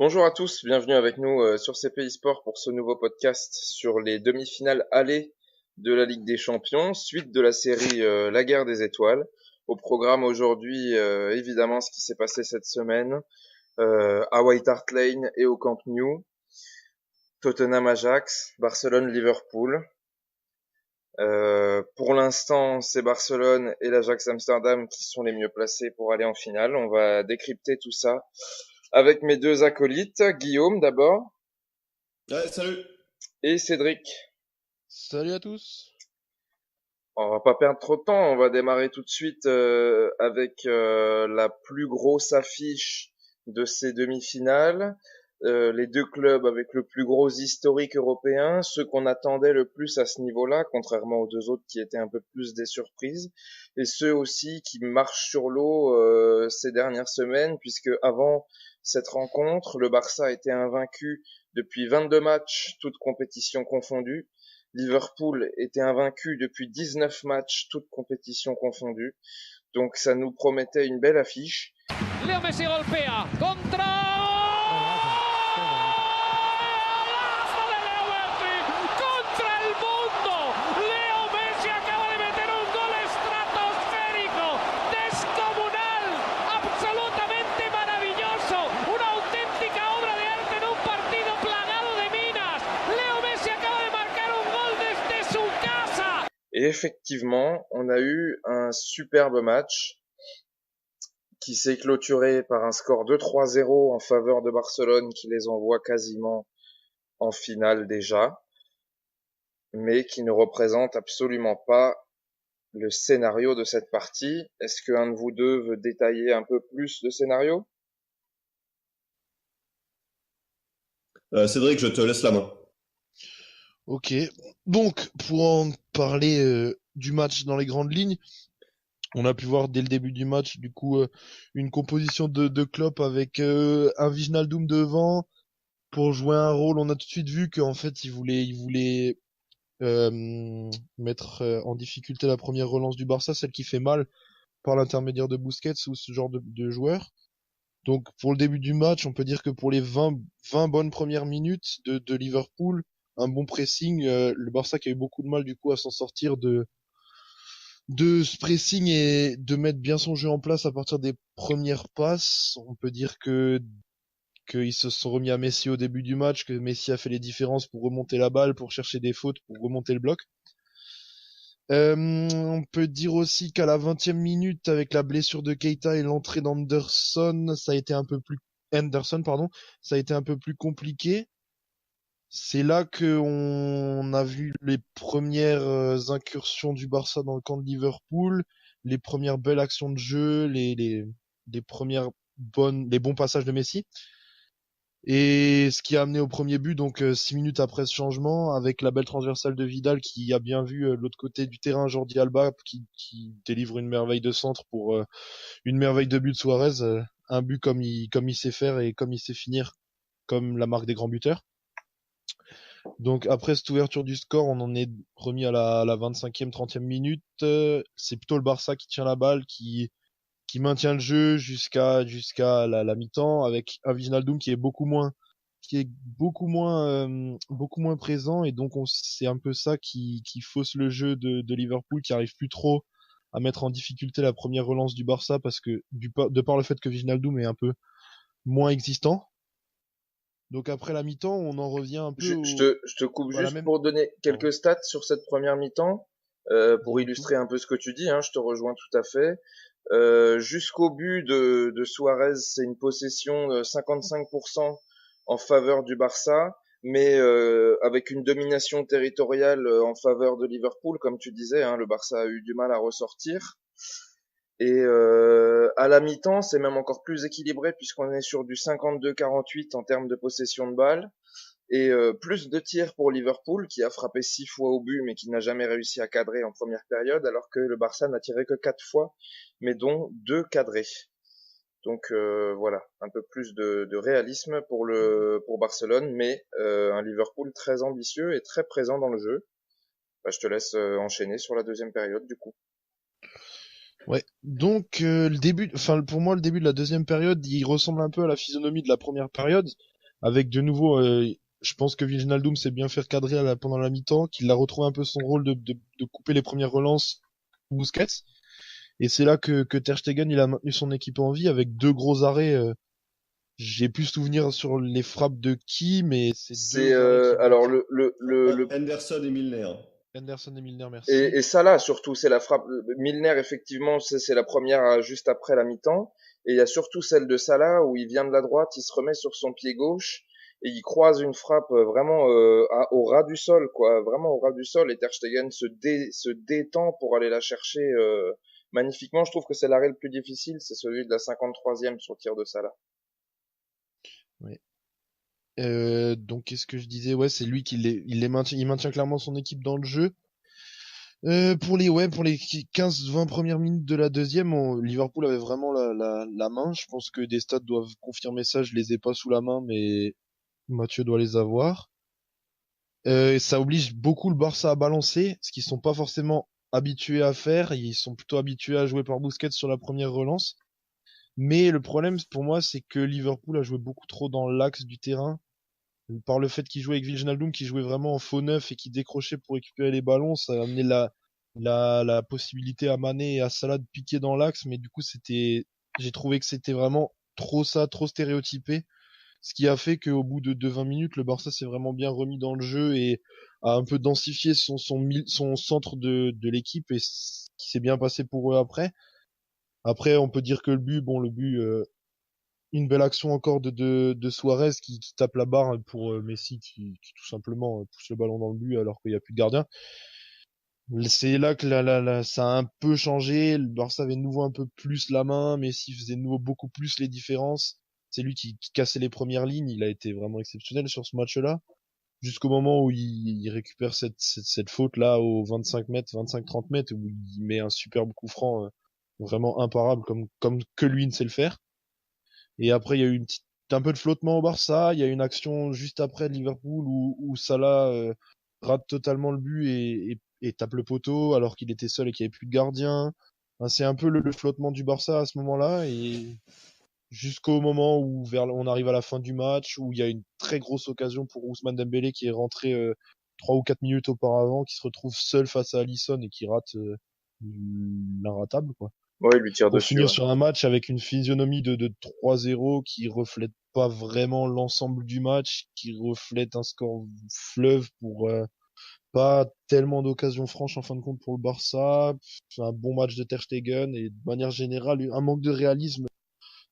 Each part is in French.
Bonjour à tous, bienvenue avec nous sur CPI Sport pour ce nouveau podcast sur les demi-finales allées de la Ligue des Champions, suite de la série La Guerre des Étoiles. Au programme aujourd'hui, évidemment, ce qui s'est passé cette semaine à White Hart Lane et au Camp Nou, Tottenham-Ajax, Barcelone-Liverpool. Pour l'instant, c'est Barcelone et l'Ajax Amsterdam qui sont les mieux placés pour aller en finale. On va décrypter tout ça avec mes deux acolytes, Guillaume d'abord Ouais, salut. et Cédric. Salut à tous. On va pas perdre trop de temps, on va démarrer tout de suite avec la plus grosse affiche de ces demi-finales. Les deux clubs avec le plus gros historique européen, ceux qu'on attendait le plus à ce niveau-là, contrairement aux deux autres qui étaient un peu plus des surprises, et ceux aussi qui marchent sur l'eau ces dernières semaines, puisque avant cette rencontre, le Barça était invaincu depuis 22 matchs, toutes compétitions confondues. Liverpool était invaincu depuis 19 matchs, toutes compétitions confondues. Donc ça nous promettait une belle affiche. Leo Messi golpea contra Et effectivement, on a eu un superbe match qui s'est clôturé par un score de 3-0 en faveur de Barcelone qui les envoie quasiment en finale déjà, mais qui ne représente absolument pas le scénario de cette partie. Est-ce qu'un de vous deux veut détailler un peu plus le scénario ? Cédric, je te laisse la main. Ok. Donc, pour en parler du match dans les grandes lignes, on a pu voir dès le début du match, du coup, une composition de Klopp avec un Wijnaldum devant pour jouer un rôle. On a tout de suite vu qu'en fait, il voulait mettre en difficulté la première relance du Barça, celle qui fait mal par l'intermédiaire de Busquets ou ce genre de joueur. Donc, pour le début du match, on peut dire que pour les 20 bonnes premières minutes de Liverpool, un bon pressing, le Barça qui a eu beaucoup de mal du coup à s'en sortir de ce pressing et de mettre bien son jeu en place à partir des premières passes. On peut dire que qu'ils se sont remis à Messi au début du match, que Messi a fait les différences pour remonter la balle, pour chercher des fautes, pour remonter le bloc. On peut dire aussi qu'à la 20e minute, avec la blessure de Keita et l'entrée d'Anderson, ça a été un peu plus Henderson, pardon, ça a été un peu plus compliqué. C'est là que on a vu les premières incursions du Barça dans le camp de Liverpool, les premières belles actions de jeu, les premières les bons passages de Messi. Et ce qui a amené au premier but, donc 6 minutes après ce changement, avec la belle transversale de Vidal qui a bien vu l'autre côté du terrain Jordi Alba qui délivre une merveille de centre pour une merveille de but de Suarez, un but comme il sait faire et comme il sait finir, comme la marque des grands buteurs. Donc après cette ouverture du score, on en est remis à la 25e, 30e minute. C'est plutôt le Barça qui tient la balle, qui maintient le jeu jusqu'à la mi-temps avec un Wijnaldum qui est beaucoup moins présent, et donc c'est un peu ça qui fausse le jeu de Liverpool, qui arrive plus trop à mettre en difficulté la première relance du Barça parce que de par le fait que Wijnaldum est un peu moins existant. Donc après la mi-temps, on en revient un peu Je te coupe à la juste même. pour donner Pardon. quelques stats sur cette première mi-temps, pour Dis-moi tout. illustrer un peu ce que tu dis, hein, je te rejoins tout à fait. Jusqu'au but de Suarez, c'est une possession de 55% en faveur du Barça, mais avec une domination territoriale en faveur de Liverpool, comme tu disais, hein, le Barça a eu du mal à ressortir. Et à la mi-temps, c'est même encore plus équilibré puisqu'on est sur du 52-48 en termes de possession de balle. Et plus de tirs pour Liverpool, qui a frappé 6 fois au but, mais qui n'a jamais réussi à cadrer en première période, alors que le Barça n'a tiré que 4 fois, mais dont 2 cadrés. Donc voilà, un peu plus de réalisme pour Barcelone, mais un Liverpool très ambitieux et très présent dans le jeu. Bah, je te laisse enchaîner sur la deuxième période du coup. Ouais. Donc pour moi, le début de la deuxième période, il ressemble un peu à la physionomie de la première période, avec de nouveau, je pense que Wijnaldum s'est bien fait cadrer pendant la mi-temps, qu'il a retrouvé un peu son rôle de couper les premières relances Busquets. Et c'est là que Ter Stegen il a maintenu son équipe en vie avec deux gros arrêts. J'ai plus souvenir sur les frappes de qui, mais c'est C'est deux arrêts qui alors mettent Henderson et Milner. Henderson et Milner, merci. et Salah surtout, c'est la frappe. Milner effectivement, c'est la première juste après la mi-temps, et il y a surtout celle de Salah où il vient de la droite, il se remet sur son pied gauche et il croise une frappe vraiment au ras du sol, quoi, vraiment au ras du sol. Et Ter Stegen se détend pour aller la chercher magnifiquement. Je trouve que c'est l'arrêt le plus difficile, c'est celui de la 53e sur tir de Salah. Ouais. Donc qu'est-ce que je disais? Ouais, c'est lui il maintient clairement son équipe dans le jeu. Pour les 15-20 premières minutes de la deuxième, Liverpool avait vraiment la main. Je pense que des stats doivent confirmer ça. Je les ai pas sous la main, mais Mathieu doit les avoir. Ça oblige beaucoup le Barça à balancer, ce qu'ils sont pas forcément habitués à faire. Ils sont plutôt habitués à jouer par Busquets sur la première relance. Mais le problème pour moi, c'est que Liverpool a joué beaucoup trop dans l'axe du terrain. Par le fait qu'il jouait avec Wijnaldum, qui jouait vraiment en faux neuf et qui décrochait pour récupérer les ballons, ça a amené la possibilité à Mané et à Salah de piquer dans l'axe, mais du coup j'ai trouvé que c'était vraiment trop ça, trop stéréotypé, ce qui a fait qu'au bout de 20 minutes, le Barça s'est vraiment bien remis dans le jeu et a un peu densifié son centre de l'équipe et ce qui s'est bien passé pour eux après. Après, on peut dire que le but, une belle action encore de Suarez qui tape la barre pour Messi qui tout simplement pousse le ballon dans le but alors qu'il n'y a plus de gardien. C'est là que ça a un peu changé. Le Barça avait de nouveau un peu plus la main. Messi faisait de nouveau beaucoup plus les différences. C'est lui qui cassait les premières lignes. Il a été vraiment exceptionnel sur ce match-là. Jusqu'au moment où il récupère cette faute-là aux 25 mètres, 25-30 mètres, où il met un superbe coup franc vraiment imparable comme que lui ne sait le faire. Et après, il y a eu un peu de flottement au Barça. Il y a une action juste après de Liverpool où Salah rate totalement le but et tape le poteau alors qu'il était seul et qu'il n'y avait plus de gardien. Enfin, c'est un peu le flottement du Barça à ce moment-là et jusqu'au moment où on arrive à la fin du match où il y a une très grosse occasion pour Ousmane Dembélé qui est rentré 3 ou 4 minutes auparavant, qui se retrouve seul face à Alisson et qui rate l'inratable quoi. Ouais, il lui tire Pour dessus. finir Ouais. sur un match avec une physionomie de 3-0 qui reflète pas vraiment l'ensemble du match, qui reflète un score fleuve pour pas tellement d'occasions franches en fin de compte pour le Barça. C'est un bon match de Ter Stegen et de manière générale un manque de réalisme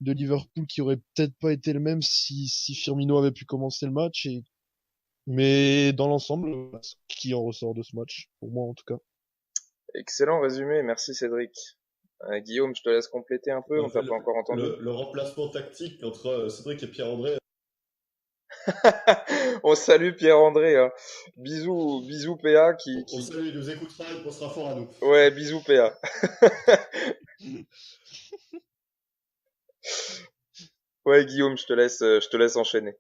de Liverpool qui aurait peut-être pas été le même si Firmino avait pu commencer le match. Mais dans l'ensemble, ce qui en ressort de ce match, pour moi en tout cas. Excellent résumé, merci Cédric. Guillaume, je te laisse compléter un peu, En on fait, t'a pas encore entendu. le remplacement tactique entre Cédric et Pierre-André. On salue Pierre-André. Hein. Bisous, bisous PA On salue, il nous écoutera, il pensera fort à nous. Ouais, bisous PA. Ouais, Guillaume, je te laisse enchaîner.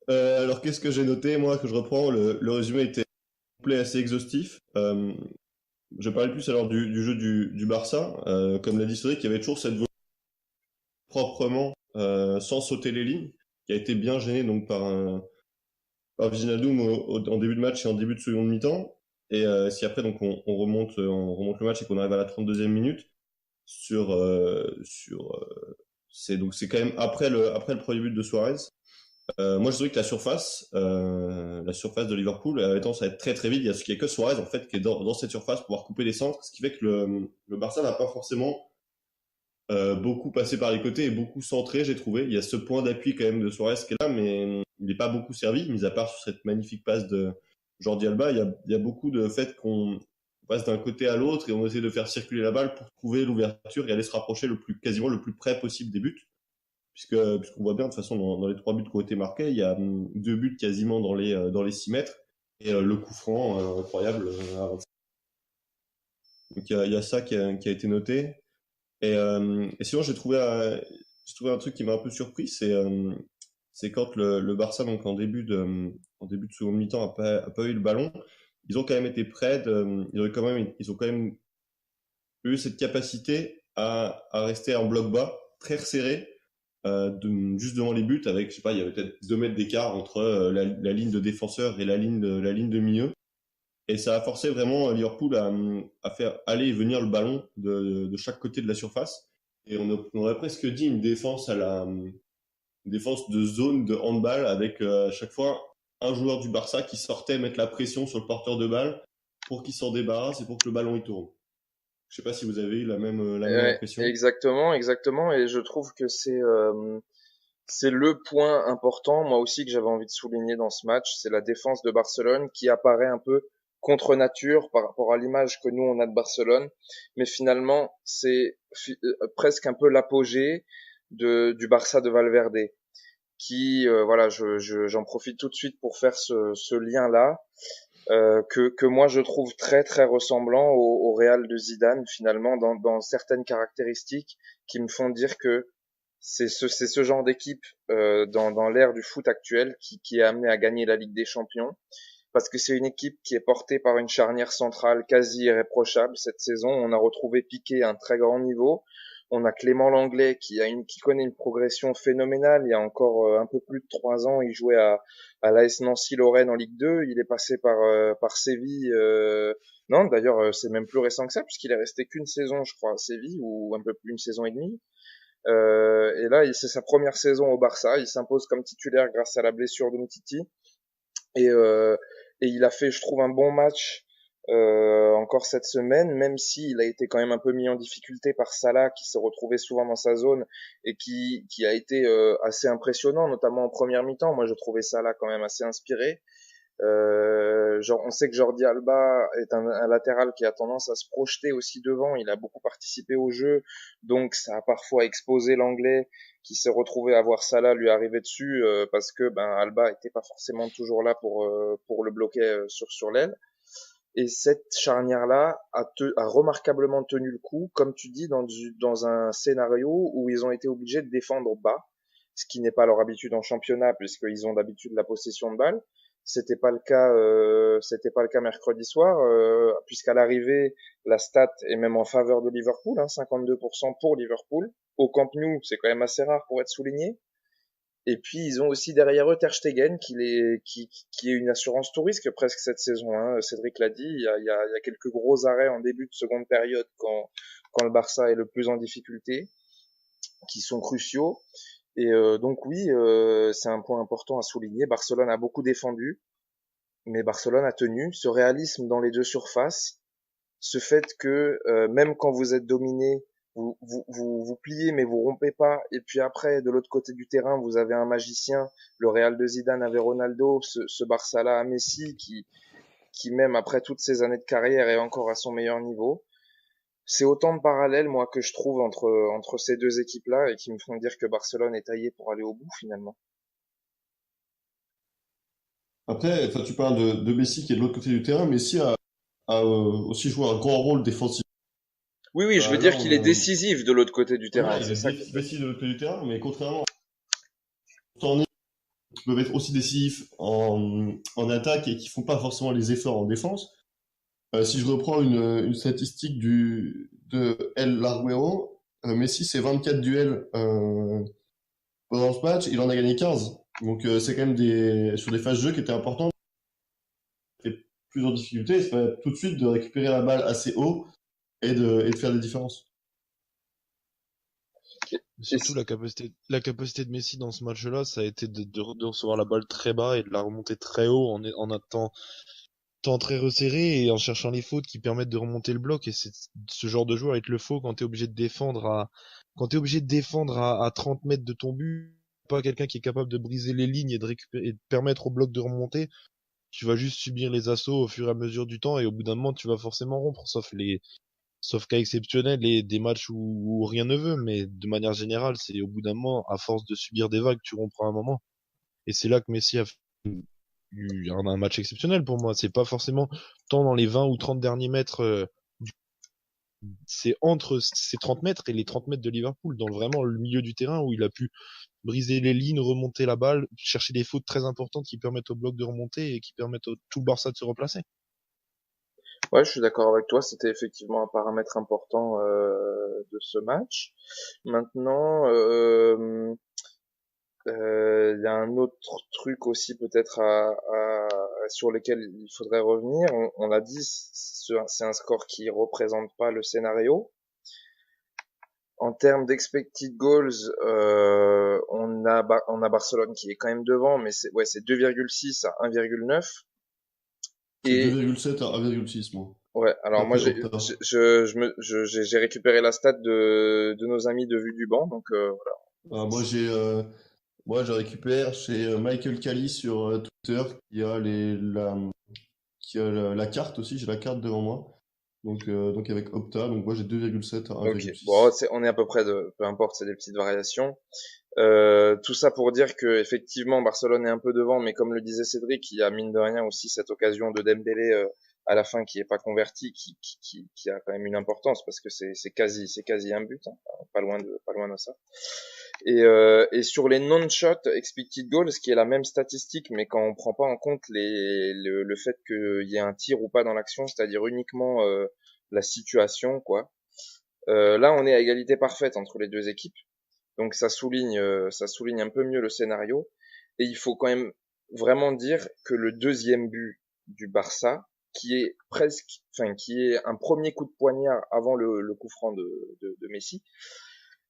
Alors, qu'est-ce que j'ai noté, moi, que je reprends? Le résumé était complet, assez exhaustif. Je parlais plus alors du jeu du Barça. Comme l'a dit Cédric, il y avait toujours cette volonté proprement, sans sauter les lignes, qui a été bien gênée donc par Wijnaldum en début de match et en début de seconde mi-temps. Et si après donc on remonte le match et qu'on arrive à la 32e minute c'est quand même après le premier but de Suarez. Moi, je dirais que la surface de Liverpool avait tendance à être très très vite. Il y a que Suarez en fait qui est dans cette surface pour pouvoir couper les centres, ce qui fait que le Barça n'a pas forcément beaucoup passé par les côtés et beaucoup centré, j'ai trouvé. Il y a ce point d'appui quand même de Suarez qui est là, mais il n'est pas beaucoup servi, mis à part sur cette magnifique passe de Jordi Alba. Il y a beaucoup de fait qu'on passe d'un côté à l'autre et on essaie de faire circuler la balle pour trouver l'ouverture et aller se rapprocher quasiment le plus près possible des buts. Puisqu'on voit bien de toute façon dans les 3 buts qui ont été marqués, il y a 2 buts quasiment dans les 6 mètres et le coup franc incroyable. Donc il y a ça qui a été noté. Et sinon j'ai trouvé un truc qui m'a un peu surpris, c'est quand le Barça donc en début de seconde mi-temps a pas eu le ballon, ils ont quand même été près ils ont quand même eu cette capacité à rester en bloc bas, très resserré, juste devant les buts, avec, je sais pas, il y avait peut-être 2 mètres d'écart entre la ligne de défenseur et la ligne de milieu. Et ça a forcé vraiment Liverpool à faire aller et venir le ballon de chaque côté de la surface. Et on aurait presque dit une défense une défense de zone de handball avec à chaque fois un joueur du Barça qui sortait mettre la pression sur le porteur de balle pour qu'il s'en débarrasse et pour que le ballon y tourne. Je sais pas si vous avez eu la même impression. Exactement. Et je trouve que c'est le point important, moi aussi, que j'avais envie de souligner dans ce match. C'est la défense de Barcelone qui apparaît un peu contre nature par rapport à l'image que nous on a de Barcelone, mais finalement c'est presque un peu l'apogée du Barça de Valverde, qui voilà, j'en profite tout de suite pour faire ce lien là, que moi je trouve très très ressemblant au Real de Zidane finalement dans certaines caractéristiques qui me font dire que c'est ce genre d'équipe dans l'ère du foot actuel qui est amené à gagner la Ligue des Champions, parce que c'est une équipe qui est portée par une charnière centrale quasi irréprochable cette saison. On a retrouvé Piqué à un très grand niveau. On a Clément Lenglet qui connaît une progression phénoménale. Il y a encore un peu plus de 3 ans, il jouait à l'AS Nancy-Lorraine en Ligue 2. Il est passé par Séville. Non, d'ailleurs, c'est même plus récent que ça, puisqu'il est resté qu'une saison, je crois, à Séville, ou un peu plus, une saison et demie. Et là, c'est sa première saison au Barça. Il s'impose comme titulaire grâce à la blessure d'Umtiti. Et il a fait, je trouve, un bon match encore cette semaine, même s'il a été quand même un peu mis en difficulté par Salah, qui s'est retrouvé souvent dans sa zone et qui a été assez impressionnant, notamment en première mi-temps. Moi, je trouvais Salah quand même assez inspiré. On sait que Jordi Alba est un latéral qui a tendance à se projeter aussi devant. Il a beaucoup participé au jeu, donc ça a parfois exposé l'anglais qui s'est retrouvé à voir Salah lui arriver dessus parce que Alba était pas forcément toujours là pour le bloquer sur l'aile. Et cette charnière-là a remarquablement tenu le coup, comme tu dis, dans un scénario où ils ont été obligés de défendre bas, ce qui n'est pas leur habitude en championnat, puisqu'ils ont d'habitude la possession de balle. C'était pas le cas mercredi soir, puisqu'à l'arrivée, la stat est même en faveur de Liverpool, 52% pour Liverpool. Au Camp Nou, c'est quand même assez rare pour être souligné. Et puis ils ont aussi derrière eux Ter Stegen qui est une assurance tout risque presque cette saison. Cédric l'a dit, il y a quelques gros arrêts en début de seconde période quand le Barça est le plus en difficulté, qui sont cruciaux. Et donc oui, c'est un point important à souligner. Barcelone a beaucoup défendu, mais Barcelone a tenu. Ce réalisme dans les deux surfaces, ce fait que même quand vous êtes dominé, vous pliez mais vous rompez pas, et puis après de l'autre côté du terrain vous avez un magicien, le Real de Zidane avait Ronaldo, ce Barça-là a Messi qui même après toutes ces années de carrière est encore à son meilleur niveau. C'est autant de parallèles moi que je trouve entre ces deux équipes-là et qui me font dire que Barcelone est taillé pour aller au bout finalement. Après, tu parles de Messi qui est de l'autre côté du terrain. Messi a aussi joué un grand rôle défensif. Oui, je veux dire qu'il est décisif de l'autre côté du terrain. Ouais, il est décisif de l'autre côté du terrain, mais contrairement qui peuvent être aussi décisifs en attaque et qui font pas forcément les efforts en défense. Si je reprends une statistique de El Larguero, Messi c'est 24 duels pendant ce match, il en a gagné 15. Donc c'est quand même sur des phases de jeu qui étaient importantes. Et plus en difficulté, c'est pas tout de suite de récupérer la balle assez haut et de faire des différences. Surtout la capacité de Messi dans ce match-là, ça a été de recevoir la balle très bas et de la remonter très haut en un temps très resserré et en cherchant les fautes qui permettent de remonter le bloc. Et c'est ce genre de joueur, il te le faut quand t'es obligé de défendre à 30 mètres de ton but, pas quelqu'un qui est capable de briser les lignes et de récupérer et de permettre au bloc de remonter. Tu vas juste subir les assauts au fur et à mesure du temps et au bout d'un moment tu vas forcément rompre, sauf cas exceptionnel et des matchs où rien ne veut, mais de manière générale, c'est au bout d'un moment, à force de subir des vagues, tu romps à un moment. Et c'est là que Messi a eu un match exceptionnel pour moi. C'est pas forcément tant dans les 20 ou 30 derniers mètres, c'est entre ces 30 mètres et les 30 mètres de Liverpool, dans vraiment le milieu du terrain où il a pu briser les lignes, remonter la balle, chercher des fautes très importantes qui permettent au bloc de remonter et qui permettent tout le Barça de se replacer. Ouais, je suis d'accord avec toi. C'était effectivement un paramètre important de ce match. Maintenant, il y a un autre truc aussi peut-être sur lequel il faudrait revenir. On l'a dit, c'est un score qui représente pas le scénario. En termes d'expected goals, on a Barcelone qui est quand même devant, mais c'est 2,6 à 1,9. C'est Et 2,7 à 1,6, moi. ouais, alors moi Après Opta. j'ai récupéré la stat de nos amis de Vue du Banc, donc voilà. Moi, je récupère chez Michael Cali sur Twitter qui a la carte aussi. J'ai la carte devant moi. Donc avec Opta, donc moi j'ai 2,7 à Ok, bon, 1,6. on est à peu près peu importe, c'est des petites variations. Tout ça pour dire que effectivement Barcelone est un peu devant, mais comme le disait Cédric, il y a mine de rien aussi cette occasion de Dembélé à la fin qui est pas converti, qui a quand même une importance parce que c'est quasi un but, hein, pas loin de ça. Et sur les non-shots expected goals, ce qui est la même statistique, mais quand on prend pas en compte le fait qu'il y ait un tir ou pas dans l'action, c'est-à-dire uniquement la situation, quoi. Là, on est à égalité parfaite entre les deux équipes. Donc ça souligne un peu mieux le scénario. Et il faut quand même vraiment dire que le deuxième but du Barça, qui est un premier coup de poignard avant le coup franc de Messi,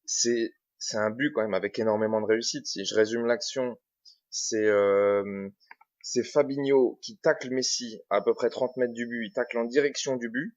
c'est c'est un but quand même avec énormément de réussite. Si je résume l'action, c'est euh, c'est Fabinho qui tacle Messi à peu près 30 mètres du but, il tacle en direction du but.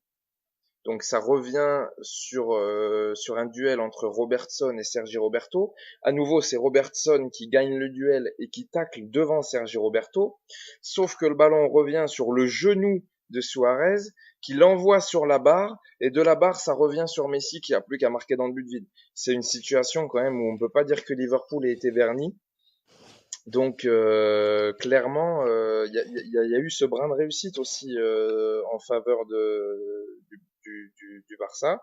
Donc ça revient sur un duel entre Robertson et Sergi Roberto. À nouveau, c'est Robertson qui gagne le duel et qui tacle devant Sergi Roberto. Sauf que le ballon revient sur le genou de Suarez, qui l'envoie sur la barre, et de la barre, ça revient sur Messi qui a plus qu'à marquer dans le but vide. C'est une situation quand même où on peut pas dire que Liverpool ait été verni. Donc clairement, y a eu ce brin de réussite aussi en faveur du Barça,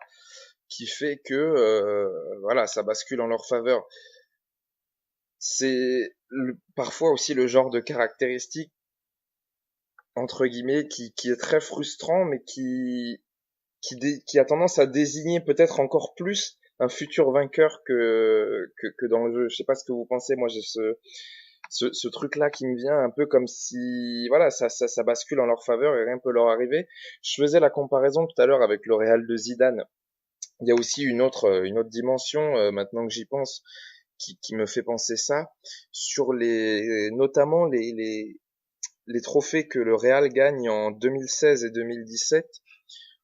qui fait que voilà, ça bascule en leur faveur. C'est parfois aussi le genre de caractéristique entre guillemets qui est très frustrant, mais qui a tendance à désigner peut-être encore plus un futur vainqueur que dans le jeu. Je sais pas ce que vous pensez. Moi, j'ai ce truc-là qui me vient un peu comme si, voilà, ça bascule en leur faveur et rien peut leur arriver. Je faisais la comparaison tout à l'heure avec le Real de Zidane. Il y a aussi une autre dimension, maintenant que j'y pense, qui me fait penser ça, sur notamment les trophées que le Real gagne en 2016 et 2017.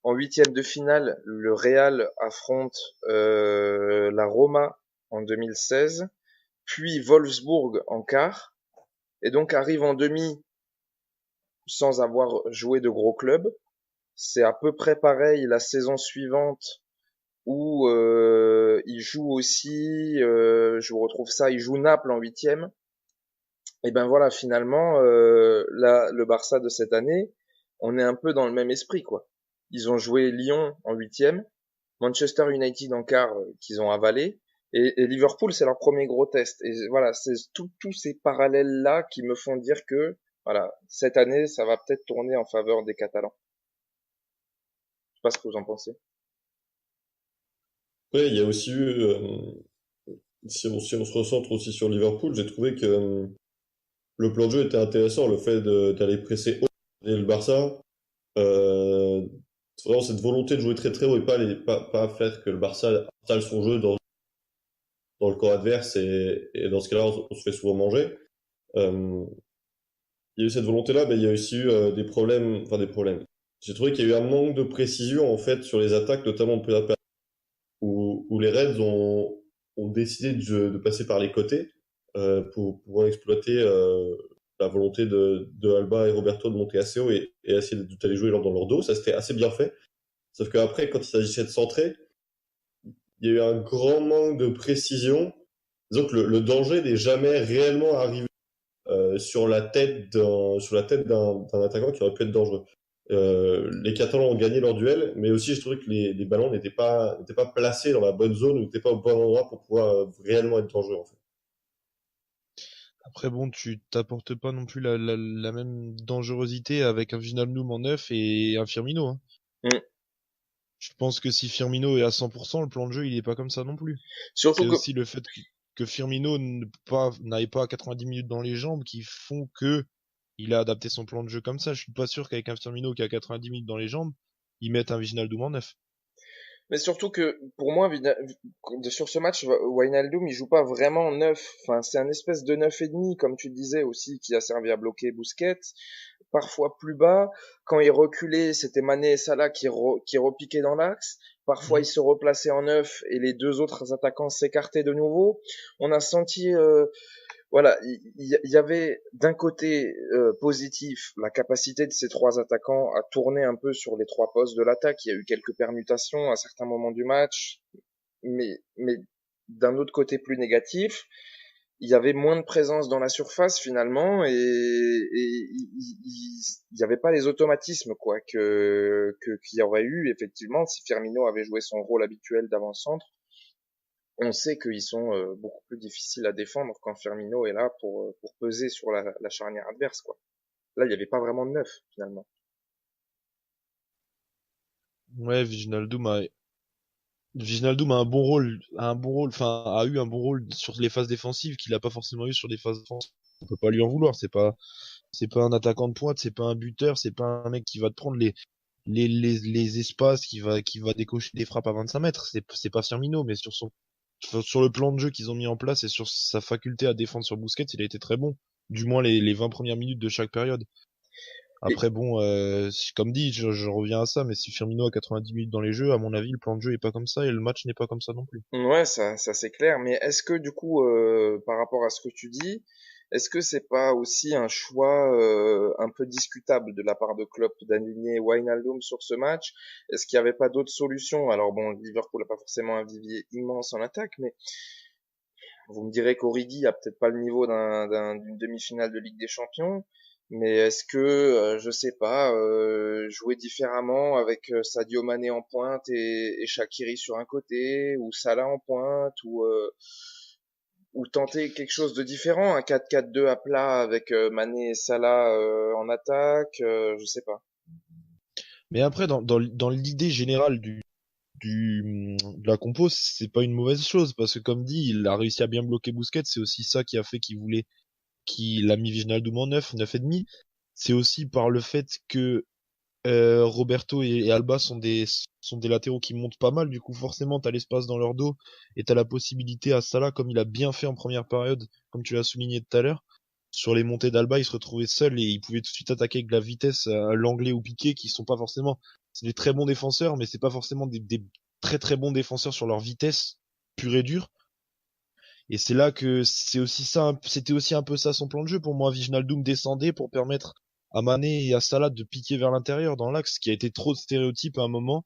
En huitième de finale, le Real affronte la Roma en 2016, puis Wolfsburg en quart, et donc arrive en demi sans avoir joué de gros clubs. C'est à peu près pareil la saison suivante où il joue aussi, je vous retrouve ça, il joue Naples en huitième. Et ben voilà, finalement, là, le Barça de cette année, on est un peu dans le même esprit, quoi. Ils ont joué Lyon en huitième, Manchester United en quart qu'ils ont avalé, et Liverpool c'est leur premier gros test. Et voilà, c'est tous ces parallèles là qui me font dire que voilà, cette année ça va peut-être tourner en faveur des Catalans. Je sais pas ce que vous en pensez. Ouais, il y a aussi eu, si on se recentre aussi sur Liverpool, j'ai trouvé que le plan de jeu était intéressant, le fait d'aller presser haut et le Barça. Euh, c'est vraiment cette volonté de jouer très très haut et pas faire que le Barça installe son jeu dans le camp adverse et dans ce cas-là, on se fait souvent manger. Euh, il y a eu cette volonté-là, mais il y a aussi eu des problèmes, enfin des problèmes. J'ai trouvé qu'il y a eu un manque de précision en fait sur les attaques, notamment de Pedro, où les Reds ont décidé de passer par les côtés pour pouvoir exploiter la volonté de Alba et Roberto de monter assez haut et essayer d'aller jouer dans leur dos. Ça, c'était assez bien fait. Sauf qu'après, quand il s'agissait de centrer, il y a eu un grand manque de précision. Disons que le danger n'est jamais réellement arrivé sur la tête d'un attaquant qui aurait pu être dangereux. Les Catalans ont gagné leur duel, mais aussi je trouvais que les ballons n'étaient pas placés dans la bonne zone, ou n'étaient pas au bon endroit pour pouvoir réellement être dangereux en fait. Après, bon, tu t'apportes pas non plus la même dangerosité avec un Wijnaldum en neuf et un Firmino, hein. Mm. Je pense que si Firmino est à 100%, le plan de jeu, il est pas comme ça non plus. Surtout C'est que aussi le fait que Firmino n'aille pas 90 minutes dans les jambes qui font que il a adapté son plan de jeu comme ça. Je suis pas sûr qu'avec un Firmino qui a 90 minutes dans les jambes, il mette un Wijnaldum en neuf. Mais surtout que, pour moi, sur ce match, Wijnaldum, il joue pas vraiment neuf. Enfin, c'est un espèce de neuf et demi, comme tu disais aussi, qui a servi à bloquer Busquets. Parfois plus bas. Quand il reculait, c'était Mané et Salah qui repiquaient dans l'axe. Parfois, il se replaçait en neuf et les deux autres attaquants s'écartaient de nouveau. On a senti, voilà, il y avait d'un côté positif la capacité de ces trois attaquants à tourner un peu sur les trois postes de l'attaque. Il y a eu quelques permutations à certains moments du match, mais d'un autre côté plus négatif, il y avait moins de présence dans la surface finalement et il y avait pas les automatismes quoi qu'il y aurait eu effectivement si Firmino avait joué son rôle habituel d'avant-centre. On sait qu'ils sont beaucoup plus difficiles à défendre quand Firmino est là pour peser sur la charnière adverse, quoi. Là, il n'y avait pas vraiment de neuf, finalement. Ouais, Wijnaldum a eu un bon rôle sur les phases défensives qu'il a pas forcément eu sur des phases offensives. On peut pas lui en vouloir. C'est pas un attaquant de pointe, c'est pas un buteur, c'est pas un mec qui va te prendre les espaces, qui va décocher des frappes à 25 mètres. C'est pas Firmino, mais sur le plan de jeu qu'ils ont mis en place et sur sa faculté à défendre sur Busquets, il a été très bon. Du moins les 20 premières minutes de chaque période. Et, Après bon, comme dit, je reviens à ça, mais si Firmino a 90 minutes dans les jeux, à mon avis, le plan de jeu est pas comme ça et le match n'est pas comme ça non plus. ouais, ça c'est clair. Mais est-ce que du coup, par rapport à ce que tu dis, est-ce que c'est pas aussi un choix un peu discutable de la part de Klopp d'aligner Wijnaldum sur ce match? Est-ce qu'il n'y avait pas d'autres solutions? Alors bon, Liverpool n'a pas forcément un vivier immense en attaque, mais vous me direz qu'Origi a peut-être pas le niveau d'une demi-finale de Ligue des Champions, mais est-ce que, je sais pas, jouer différemment avec Sadio Mané en pointe et Shaqiri sur un côté, ou Salah en pointe, ou tenter quelque chose de différent, un 4-4-2 à plat avec Mané et Salah en attaque, je sais pas. Mais après, dans l'idée générale de la compo, c'est pas une mauvaise chose, parce que comme dit, il a réussi à bien bloquer Busquets, c'est aussi ça qui a fait qu'il a mis Wijnaldum en 9 et demi. C'est aussi par le fait que Roberto et Alba sont des latéraux qui montent pas mal, du coup forcément t'as l'espace dans leur dos et t'as la possibilité à Salah, comme il a bien fait en première période, comme tu l'as souligné tout à l'heure, sur les montées d'Alba, il se retrouvait seul et il pouvait tout de suite attaquer avec de la vitesse Langlais ou Piqué, qui sont pas forcément, c'est des très bons défenseurs, mais c'est pas forcément des très très bons défenseurs sur leur vitesse pure et dure. Et c'est là que c'était aussi un peu ça son plan de jeu pour moi. Wijnaldum descendait pour permettre à Mané et à Salah de piquer vers l'intérieur dans l'axe, qui a été trop stéréotype à un moment,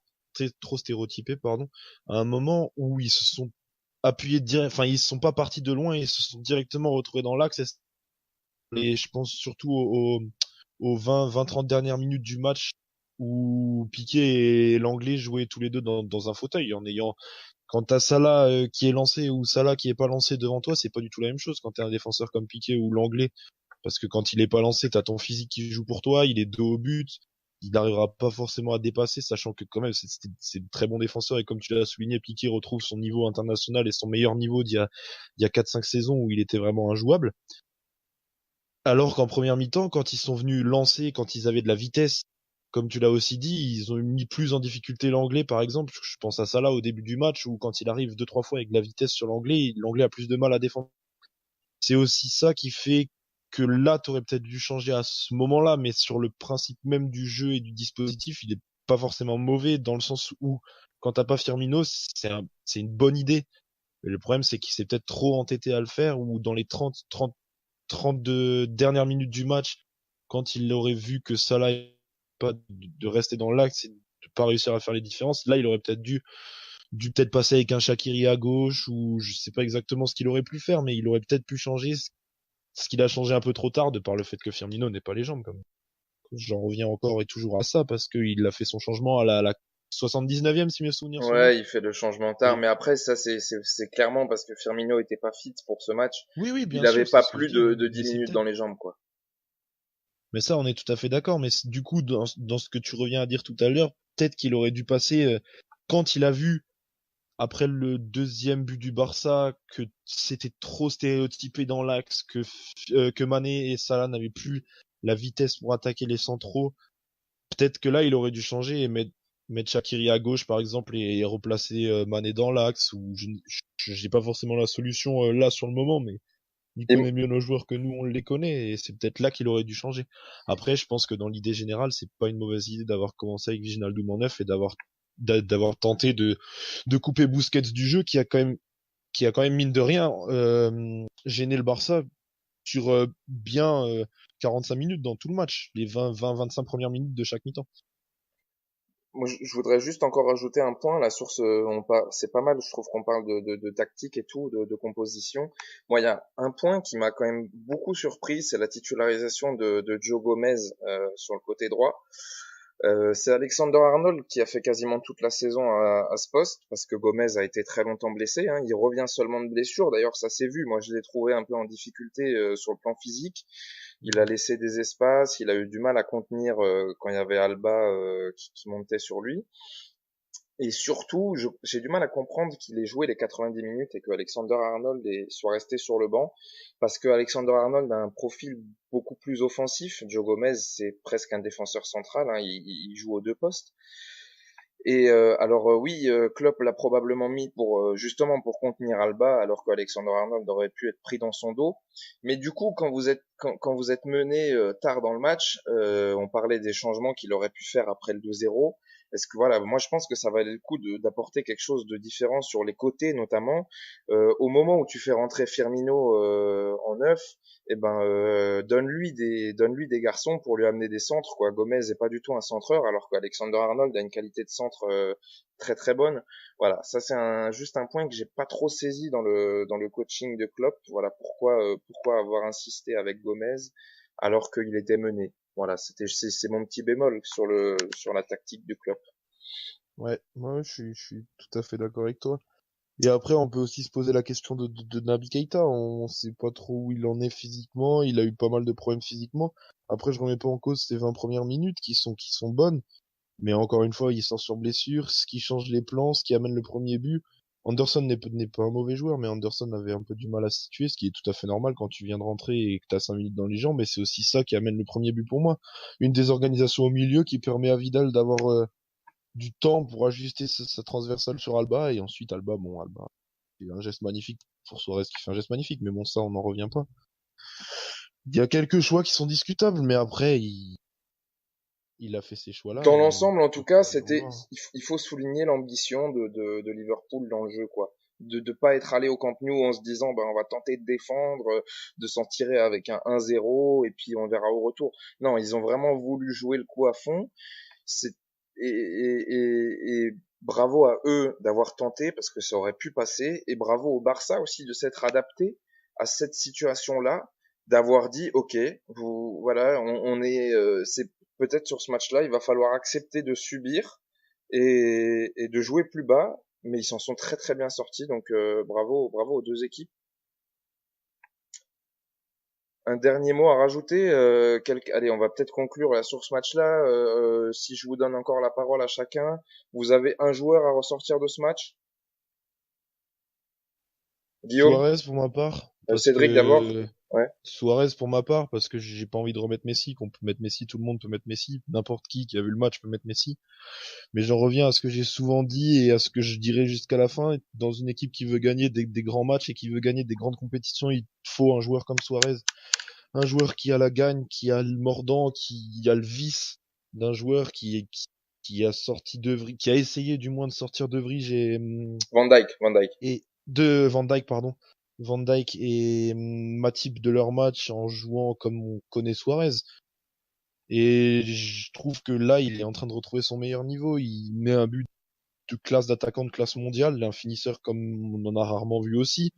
trop stéréotypé, pardon, à un moment où ils se sont appuyés enfin ils sont pas partis de loin, ils se sont directement retrouvés dans l'axe. Et je pense surtout aux 20-30 dernières minutes du match où Piqué et l'Anglais jouaient tous les deux dans un fauteuil en ayant quand t'as Salah qui est lancé ou Salah qui est pas lancé devant toi, c'est pas du tout la même chose quand t'es un défenseur comme Piqué ou l'anglais. Parce que quand il est pas lancé, t'as ton physique qui joue pour toi, il est dos au but, il n'arrivera pas forcément à dépasser, sachant que quand même c'est de très bons défenseurs et comme tu l'as souligné, Piqué retrouve son niveau international et son meilleur niveau il y a 4-5 saisons où il était vraiment injouable. Alors qu'en première mi-temps, quand ils sont venus lancer, quand ils avaient de la vitesse, comme tu l'as aussi dit, ils ont mis plus en difficulté l'anglais, par exemple. Je pense à ça là au début du match où quand il arrive 2-3 fois avec de la vitesse sur l'anglais, l'anglais a plus de mal à défendre. C'est aussi ça qui fait que là, t'aurais peut-être dû changer à ce moment-là, mais sur le principe même du jeu et du dispositif, il est pas forcément mauvais dans le sens où quand t'as pas Firmino, c'est une bonne idée. Mais le problème, c'est qu'il s'est peut-être trop entêté à le faire ou dans les 32 dernières minutes du match, quand il aurait vu que Salah pas de rester dans l'axe et de pas réussir à faire les différences, là il aurait peut-être dû peut-être passer avec un Shaqiri à gauche ou je sais pas exactement ce qu'il aurait pu faire, mais il aurait peut-être pu changer ce qu'il a changé un peu trop tard de par le fait que Firmino n'ait pas les jambes. Comme j'en reviens encore et toujours à ça parce qu'il a fait son changement à la 79e, si mes souvenirs sont bons. Ouais, il fait le changement tard, Et- mais après ça c'est clairement parce que Firmino était pas fit pour ce match. Oui, bien Il avait sûr, c'est pas ce que je plus dis, hein. de Mais 10 c'est minutes peut-être. dans les jambes, quoi. Mais ça, on est tout à fait d'accord. Mais du coup, dans ce que tu reviens à dire tout à l'heure, peut-être qu'il aurait dû passer quand il a vu après le deuxième but du Barça que c'était trop stéréotypé dans l'axe, que Mané et Salah n'avaient plus la vitesse pour attaquer les centraux. Peut-être que là, il aurait dû changer et mettre Shaqiri à gauche, par exemple, et replacer Mané dans l'axe. Ou j'ai pas forcément la solution là sur le moment, mais il Et connaît mieux nos joueurs que nous, on les connaît, et c'est peut-être là qu'il aurait dû changer. Après, je pense que dans l'idée générale, c'est pas une mauvaise idée d'avoir commencé avec Wijnaldum en neuf et d'avoir tenté de couper Busquets du jeu, qui a quand même mine de rien gêné le Barça sur bien 45 minutes dans tout le match, les 20-25 premières minutes de chaque mi-temps. moi, je voudrais juste encore ajouter un point. La source, c'est pas mal. Je trouve qu'on parle de tactique et tout, de composition. Moi, il y a un point qui m'a quand même beaucoup surpris, c'est la titularisation de Joe Gomez sur le côté droit. C'est Alexander Arnold qui a fait quasiment toute la saison à ce poste, parce que Gomez a été très longtemps blessé, hein. Il revient seulement de blessure. D'ailleurs, ça s'est vu. Moi, je l'ai trouvé un peu en difficulté sur le plan physique. Il a laissé des espaces, il a eu du mal à contenir quand il y avait Alba qui montait sur lui. Et surtout, j'ai du mal à comprendre qu'il ait joué les 90 minutes et que Alexander Arnold soit resté sur le banc, parce que Alexander Arnold a un profil beaucoup plus offensif. Joe Gomez, c'est presque un défenseur central, hein, il joue aux deux postes. Et oui, Klopp l'a probablement mis pour justement pour contenir Alba, alors qu'Alexander Arnold aurait pu être pris dans son dos. Mais du coup, quand vous êtes mené tard dans le match, on parlait des changements qu'il aurait pu faire après le 2-0. Est-ce que voilà, moi je pense que ça valait le coup d'apporter quelque chose de différent sur les côtés notamment. Au moment où tu fais rentrer Firmino en neuf, donne-lui des garçons pour lui amener des centres, quoi. Gomez est pas du tout un centreur, alors qu'Alexander Arnold a une qualité de centre très très bonne. Voilà, ça c'est juste un point que j'ai pas trop saisi dans le coaching de Klopp. Voilà pourquoi avoir insisté avec Gomez alors qu'il était mené. Voilà, c'est mon petit bémol sur la tactique du Klopp. Ouais, moi je suis tout à fait d'accord avec toi. Et après, on peut aussi se poser la question de Naby Keita. On sait pas trop où il en est physiquement. Il a eu pas mal de problèmes physiquement. Après, je remets pas en cause ses 20 premières minutes qui sont bonnes. Mais encore une fois, il sort sur blessure, ce qui change les plans, ce qui amène le premier but. Anderson n'est pas un mauvais joueur, mais Anderson avait un peu du mal à se situer, ce qui est tout à fait normal quand tu viens de rentrer et que t'as 5 minutes dans les jambes. Mais c'est aussi ça qui amène le premier but pour moi. Une désorganisation au milieu qui permet à Vidal d'avoir du temps pour ajuster sa transversale sur Alba, et ensuite Alba fait un geste magnifique pour Suarez qui fait un geste magnifique, mais bon, ça on n'en revient pas. Il y a quelques choix qui sont discutables, mais après il a fait ces choix-là Dans et l'ensemble, en tout faut cas, pas lui en vouloir. il faut souligner l'ambition de Liverpool dans le jeu, quoi. De pas être allé au Camp Nou en se disant, on va tenter de défendre, de s'en tirer avec un 1-0 et puis on verra au retour. Non, ils ont vraiment voulu jouer le coup à fond. C'est, et bravo à eux d'avoir tenté parce que ça aurait pu passer, et bravo au Barça aussi de s'être adapté à cette situation-là, d'avoir dit, ok, voilà, c'est peut-être sur ce match-là, il va falloir accepter de subir et de jouer plus bas, mais ils s'en sont très très bien sortis, donc bravo aux deux équipes. Un dernier mot à rajouter, allez, on va peut-être conclure là, sur ce match-là. Si je vous donne encore la parole à chacun, vous avez un joueur à ressortir de ce match? Guillaume? Suarez pour ma part, parce Cédric d'abord? que Ouais. Suarez pour ma part, parce que j'ai pas envie de remettre Messi, qu'on peut mettre Messi, tout le monde peut mettre Messi, n'importe qui a vu le match peut mettre Messi. Mais j'en reviens à ce que j'ai souvent dit et à ce que je dirai jusqu'à la fin. Dans une équipe qui veut gagner des grands matchs et qui veut gagner des grandes compétitions, il faut un joueur comme Suarez. Un joueur qui a la gagne, qui a le mordant, qui a le vice d'un joueur qui a sorti d'Evry, qui a essayé du moins de sortir d'Evry, Van Dijk. et de Van Dijk, pardon. Van Dijk et Matip de leur match en jouant comme on connaît Suarez. Et je trouve que là, il est en train de retrouver son meilleur niveau. Il met un but de classe d'attaquant de classe mondiale, un finisseur comme on en a rarement vu aussi.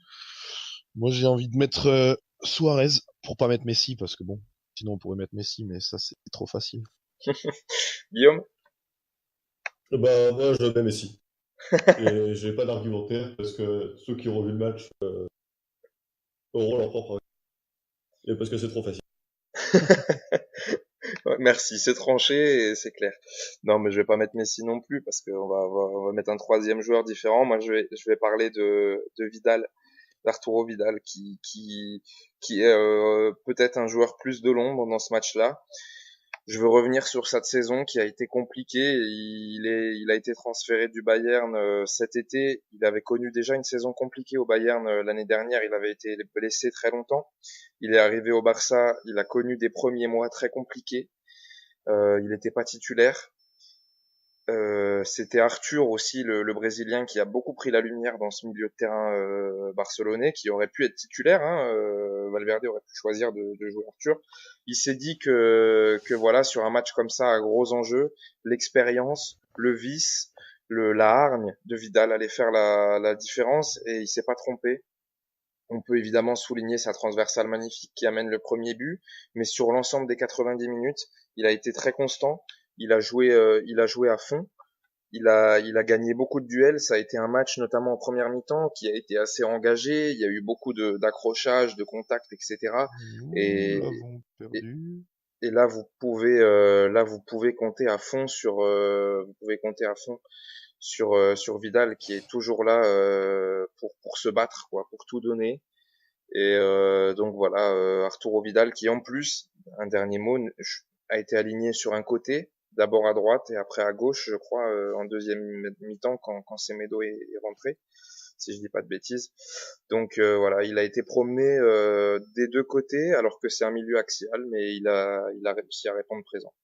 Moi, j'ai envie de mettre Suarez pour pas mettre Messi, parce que bon, sinon on pourrait mettre Messi, mais ça c'est trop facile. Guillaume? Bah, moi, je mets Messi. Et j'ai pas d'argumentaire parce que ceux qui auront vu le match auront leur propre avis. Et parce que c'est trop facile. Ouais, merci, c'est tranché et c'est clair. Non, mais je vais pas mettre Messi non plus parce on va mettre un troisième joueur différent. Moi, je vais parler de Vidal, d'Arturo Vidal, qui est peut-être un joueur plus de l'ombre dans ce match-là. Je veux revenir sur cette saison qui a été compliquée. Il a été transféré du Bayern cet été. Il avait connu déjà une saison compliquée au Bayern l'année dernière. Il avait été blessé très longtemps. Il est arrivé au Barça. Il a connu des premiers mois très compliqués. Il n'était pas titulaire. C'était Arthur aussi, le Brésilien, qui a beaucoup pris la lumière dans ce milieu de terrain barcelonais, qui aurait pu être titulaire. Valverde aurait pu choisir de jouer Arthur. Il s'est dit que voilà, sur un match comme ça, à gros enjeux, l'expérience, le vice, la hargne de Vidal allait faire la différence, et il s'est pas trompé. On peut évidemment souligner sa transversale magnifique qui amène le premier but, mais sur l'ensemble des 90 minutes, il a été très constant. Il a joué à fond. Il a gagné beaucoup de duels. Ça a été un match, notamment en première mi-temps, qui a été assez engagé. Il y a eu beaucoup d'accrochages, de contacts, etc. Nous Et, l'avons et, perdu. et là, vous pouvez compter à fond vous pouvez compter à fond sur Vidal, qui est toujours là pour se battre, quoi, pour tout donner. Et donc voilà, Arturo Vidal, qui en plus, un dernier mot, a été aligné sur un côté, d'abord à droite et après à gauche, je crois, en deuxième mi-temps, quand Semedo est rentré, si je dis pas de bêtises. Donc voilà, il a été promené des deux côtés, alors que c'est un milieu axial, mais il a réussi à répondre présent.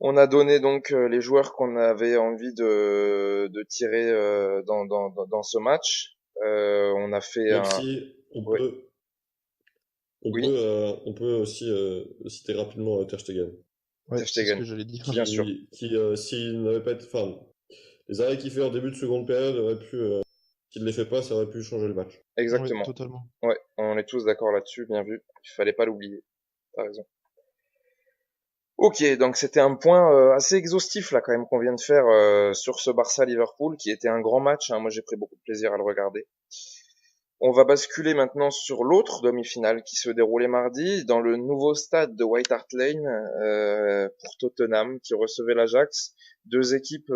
On a donné donc les joueurs qu'on avait envie de tirer dans ce match. On a fait Même un... si Ouais, oui, on peut aussi citer rapidement Ter Stegen. Ouais, Ter c'est ce Stegen, que j'allais dire. bien sûr. Qui s'il n'avait pas été, enfin, les arrêts qu'il fait en début de seconde période auraient pu, s'il ne les fait pas, ça aurait pu changer le match. Ouais, Exactement. totalement. Ouais, on est tous d'accord là-dessus, bien vu. Il fallait pas l'oublier. T'as raison. Ok, donc c'était un point assez exhaustif là quand même qu'on vient de faire sur ce Barça-Liverpool qui était un grand match. Moi j'ai pris beaucoup de plaisir à le regarder. On va basculer maintenant sur l'autre demi-finale qui se déroulait mardi dans le nouveau stade de White Hart Lane pour Tottenham qui recevait l'Ajax. Deux équipes,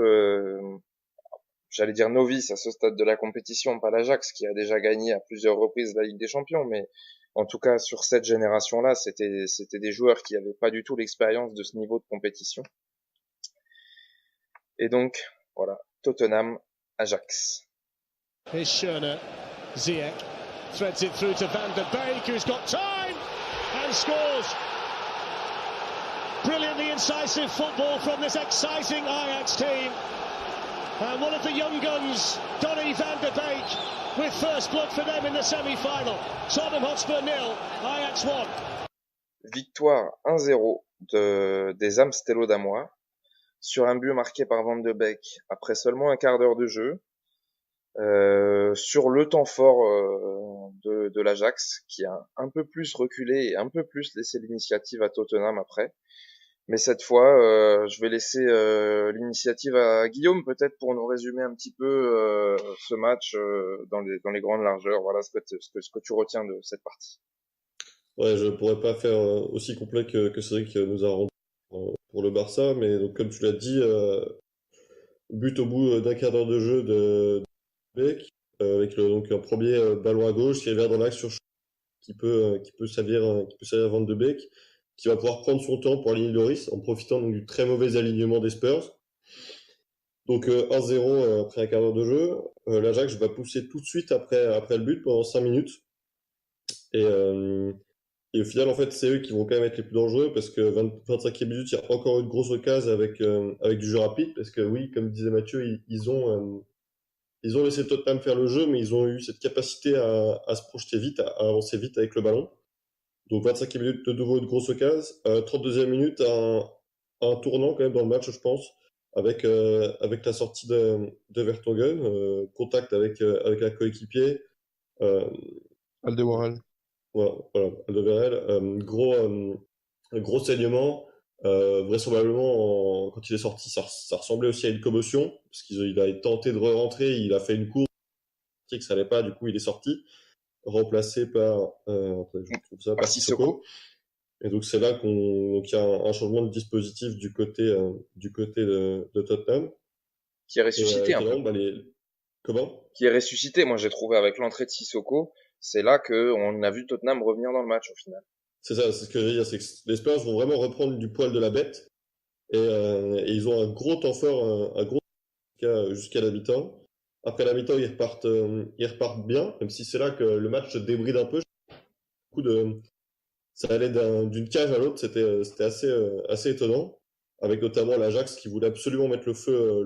j'allais dire novices à ce stade de la compétition, pas l'Ajax qui a déjà gagné à plusieurs reprises la Ligue des Champions, mais en tout cas sur cette génération-là, c'était des joueurs qui n'avaient pas du tout l'expérience de ce niveau de compétition. Et donc voilà, Tottenham, Ajax. Here's Schöne, Ziyech threads it through to Van der Beek, who's got time and scores. Brilliantly incisive football from this exciting Ajax team. And one of the young guns, Donny Van der Beek, with first blood for them in the semi-final. Tottenham Hotspur 0, Ajax 1. Victoire 1-0 des Amstellodamois sur un but marqué par Van de Beek après seulement un quart d'heure de jeu, sur le temps fort de l'Ajax qui a un peu plus reculé et un peu plus laissé l'initiative à Tottenham après. Mais cette fois, je vais laisser l'initiative à Guillaume peut-être pour nous résumer un petit peu ce match dans les grandes largeurs. Voilà ce que tu retiens de cette partie. Ouais, je pourrais pas faire aussi complet que Cédric nous a rendu pour le Barça, mais donc, comme tu l'as dit, but au bout d'un quart d'heure de jeu de Beck, avec donc un premier ballon à gauche qui revient dans l'axe sur qui peut servir Van de Beek, qui va pouvoir prendre son temps pour aligner Lloris en profitant donc du très mauvais alignement des Spurs. Donc 1-0 après un quart d'heure de jeu. L'Ajax va pousser tout de suite après le but pendant 5 minutes. Et, et au final, en fait, c'est eux qui vont quand même être les plus dangereux parce que 25e minute, il y a encore une grosse occasion avec du jeu rapide. Parce que oui, comme disait Mathieu, ils ont laissé Tottenham faire le jeu, mais ils ont eu cette capacité à se projeter vite, à avancer vite avec le ballon. Donc 25e minute, de nouveau une grosse occasion. 32e minute, un tournant quand même dans le match, je pense, avec la sortie de Vertonghen, contact avec un coéquipier. Alderweireld. Voilà, Alderweireld, gros saignement. Vraisemblablement, quand il est sorti, ça ressemblait aussi à une commotion, parce qu'il a tenté de re-rentrer, il a fait une course, que ça allait pas, du coup il est sorti, remplacé par, attendez, je retrouve ça, Par par Sissoko. Et donc c'est là qu'il y a un changement de dispositif du côté de Tottenham. Qui est ressuscité un peu. Comment? Qui est ressuscité. Moi, j'ai trouvé avec l'entrée de Sissoko, c'est là que on a vu Tottenham revenir dans le match au final. C'est ça, c'est ce que je veux dire, c'est que les Spurs vont vraiment reprendre du poil de la bête et ils ont un gros temps fort, un gros jusqu'à la mi-temps. Après la mi-temps, ils repartent bien, même si c'est là que le match se débride un peu. Ça allait d'une cage à l'autre, c'était assez étonnant, avec notamment l'Ajax qui voulait absolument mettre le feu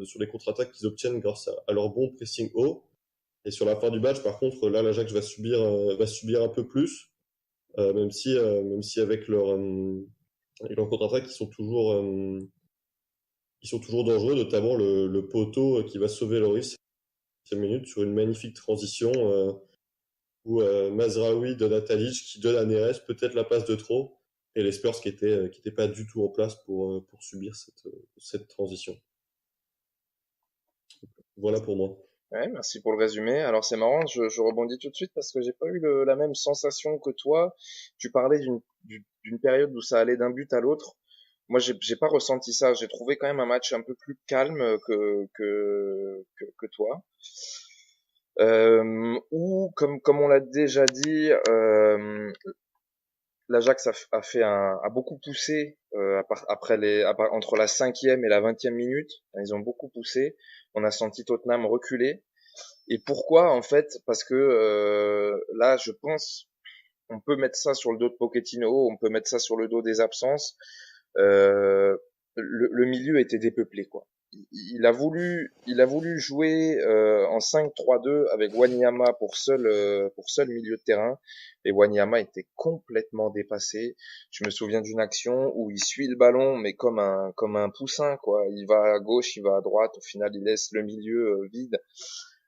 sur les contre-attaques qu'ils obtiennent grâce à leur bon pressing haut. Et sur la fin du match, par contre, là, l'Ajax va subir un peu plus, même si avec leur contre-attaque, ils sont toujours dangereux, notamment le poteau qui va sauver Loris à la minute sur une magnifique transition où Mazraoui donne à Tadic qui donne à Neres peut-être la passe de trop et les Spurs qui étaient pas du tout en place pour subir cette transition. Voilà pour moi. Ouais, merci pour le résumé. Alors c'est marrant, je rebondis tout de suite parce que j'ai pas eu la même sensation que toi. Tu parlais d'une période où ça allait d'un but à l'autre. Moi, j'ai pas ressenti ça. J'ai trouvé quand même un match un peu plus calme que toi. Où, comme on l'a déjà dit, l'Ajax a beaucoup poussé entre la 5e et la 20e minute. Ils ont beaucoup poussé. On a senti Tottenham reculer. Et pourquoi en fait? Parce que là, je pense, on peut mettre ça sur le dos de Pochettino, on peut mettre ça sur le dos des absences. Le milieu était dépeuplé, quoi. Il a voulu jouer en 5-3-2 avec Wanyama pour seul milieu de terrain, et Wanyama était complètement dépassé. Je me souviens d'une action où il suit le ballon mais comme un poussin, quoi. Il va à gauche, il va à droite, au final il laisse le milieu vide.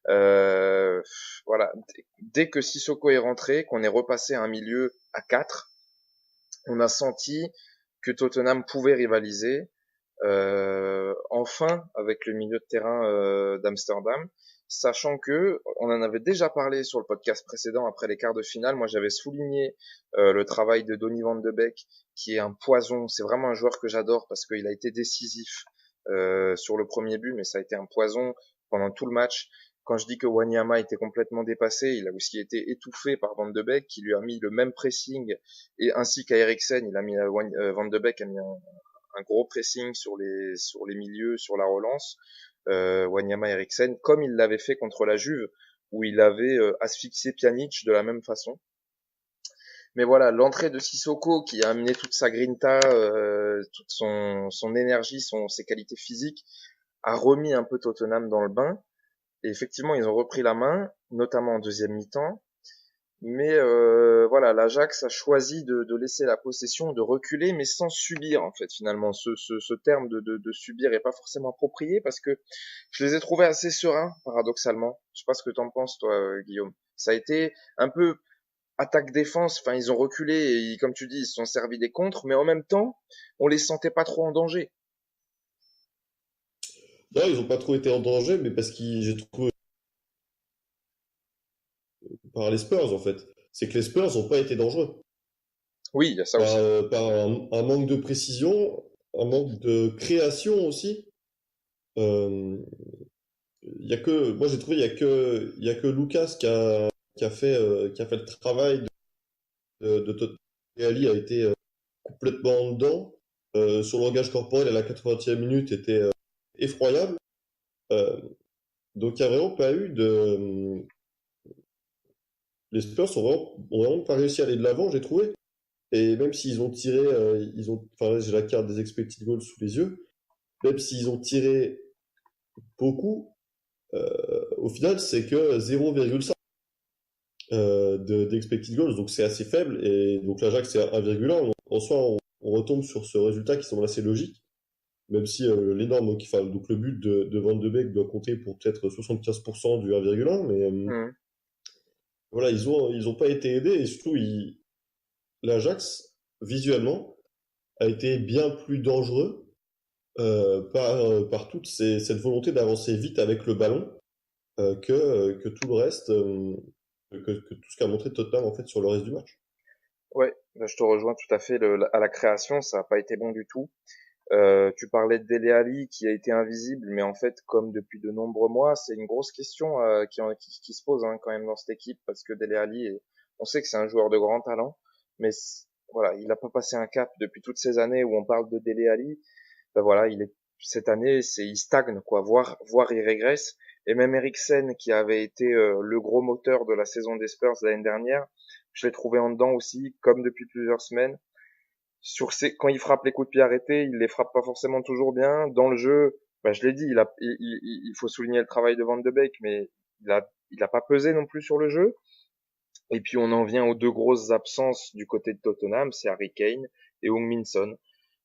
Voilà. Dès que Sissoko est rentré, qu'on est repassé à un milieu à 4, on a senti que Tottenham pouvait rivaliser. Enfin avec le milieu de terrain d'Amsterdam, sachant que on en avait déjà parlé sur le podcast précédent après les quarts de finale. Moi, j'avais souligné le travail de Donny van de Beek, qui est un poison. C'est vraiment un joueur que j'adore parce qu'il a été décisif sur le premier but, mais ça a été un poison pendant tout le match. Quand je dis que Wanyama était complètement dépassé, il a aussi été étouffé par Van de Beek, qui lui a mis le même pressing, et ainsi qu'à Eriksen, Van de Beek a mis un gros pressing sur les milieux, sur la relance. Wanyama Eriksen, comme il l'avait fait contre la Juve, où il avait asphyxié Pjanic de la même façon. Mais voilà, l'entrée de Sissoko qui a amené toute sa grinta, toute son énergie, ses qualités physiques, a remis un peu Tottenham dans le bain. Et effectivement, ils ont repris la main, notamment en deuxième mi-temps. Mais voilà, l'Ajax a choisi de laisser la possession, de reculer, mais sans subir en fait finalement. Ce terme de subir est pas forcément approprié parce que je les ai trouvés assez sereins, paradoxalement. Je sais pas ce que t'en penses toi, Guillaume. Ça a été un peu attaque-défense. Enfin, ils ont reculé et comme tu dis, ils se sont servis des contres, mais en même temps, on les sentait pas trop en danger. Non, ils n'ont pas trop été en danger, mais parce que j'ai trouvé par les Spurs en fait. C'est que les Spurs n'ont pas été dangereux. Oui, il y a ça aussi. Par un manque de précision, un manque de création aussi. Moi j'ai trouvé il y a que Lucas qui a fait le travail de Tottenham. Et Ali a été complètement en dedans. Son langage corporel à la 80e minute était effroyable. Donc il n'y a vraiment pas eu de. Les Spurs ont vraiment pas réussi à aller de l'avant, j'ai trouvé. Et même s'ils ont tiré, enfin là, j'ai la carte des expected goals sous les yeux, même s'ils ont tiré beaucoup, au final c'est que 0,5 d'expected goals, donc c'est assez faible, et donc l'Ajax c'est 1,1, donc en soi on retombe sur ce résultat qui semble assez logique, même si l'énorme, enfin, donc le but de Van de Beek doit compter pour peut-être 75% du 1,1, mais voilà, ils ont pas été aidés, et surtout l'Ajax, visuellement, a été bien plus dangereux par toute cette volonté d'avancer vite avec le ballon que tout le reste, que tout ce qu'a montré Tottenham en fait sur le reste du match. Ouais, bah, je te rejoins tout à fait. À la création, ça n'a pas été bon du tout. Tu parlais de Dele Alli qui a été invisible, mais en fait, comme depuis de nombreux mois, c'est une grosse question qui se pose quand même dans cette équipe, parce que Dele Alli, on sait que c'est un joueur de grand talent, mais voilà, il n'a pas passé un cap depuis toutes ces années où on parle de Dele Alli. Ben voilà, cette année, il stagne quoi, voire il régresse. Et même Eriksen, qui avait été le gros moteur de la saison des Spurs l'année dernière, je l'ai trouvé en dedans aussi, comme depuis plusieurs semaines. Quand il frappe les coups de pied arrêtés, il les frappe pas forcément toujours bien. Dans le jeu, ben je l'ai dit, il faut souligner le travail de Van de Beek, mais il a pas pesé non plus sur le jeu. Et puis on en vient aux deux grosses absences du côté de Tottenham, c'est Harry Kane et Heung-min Son,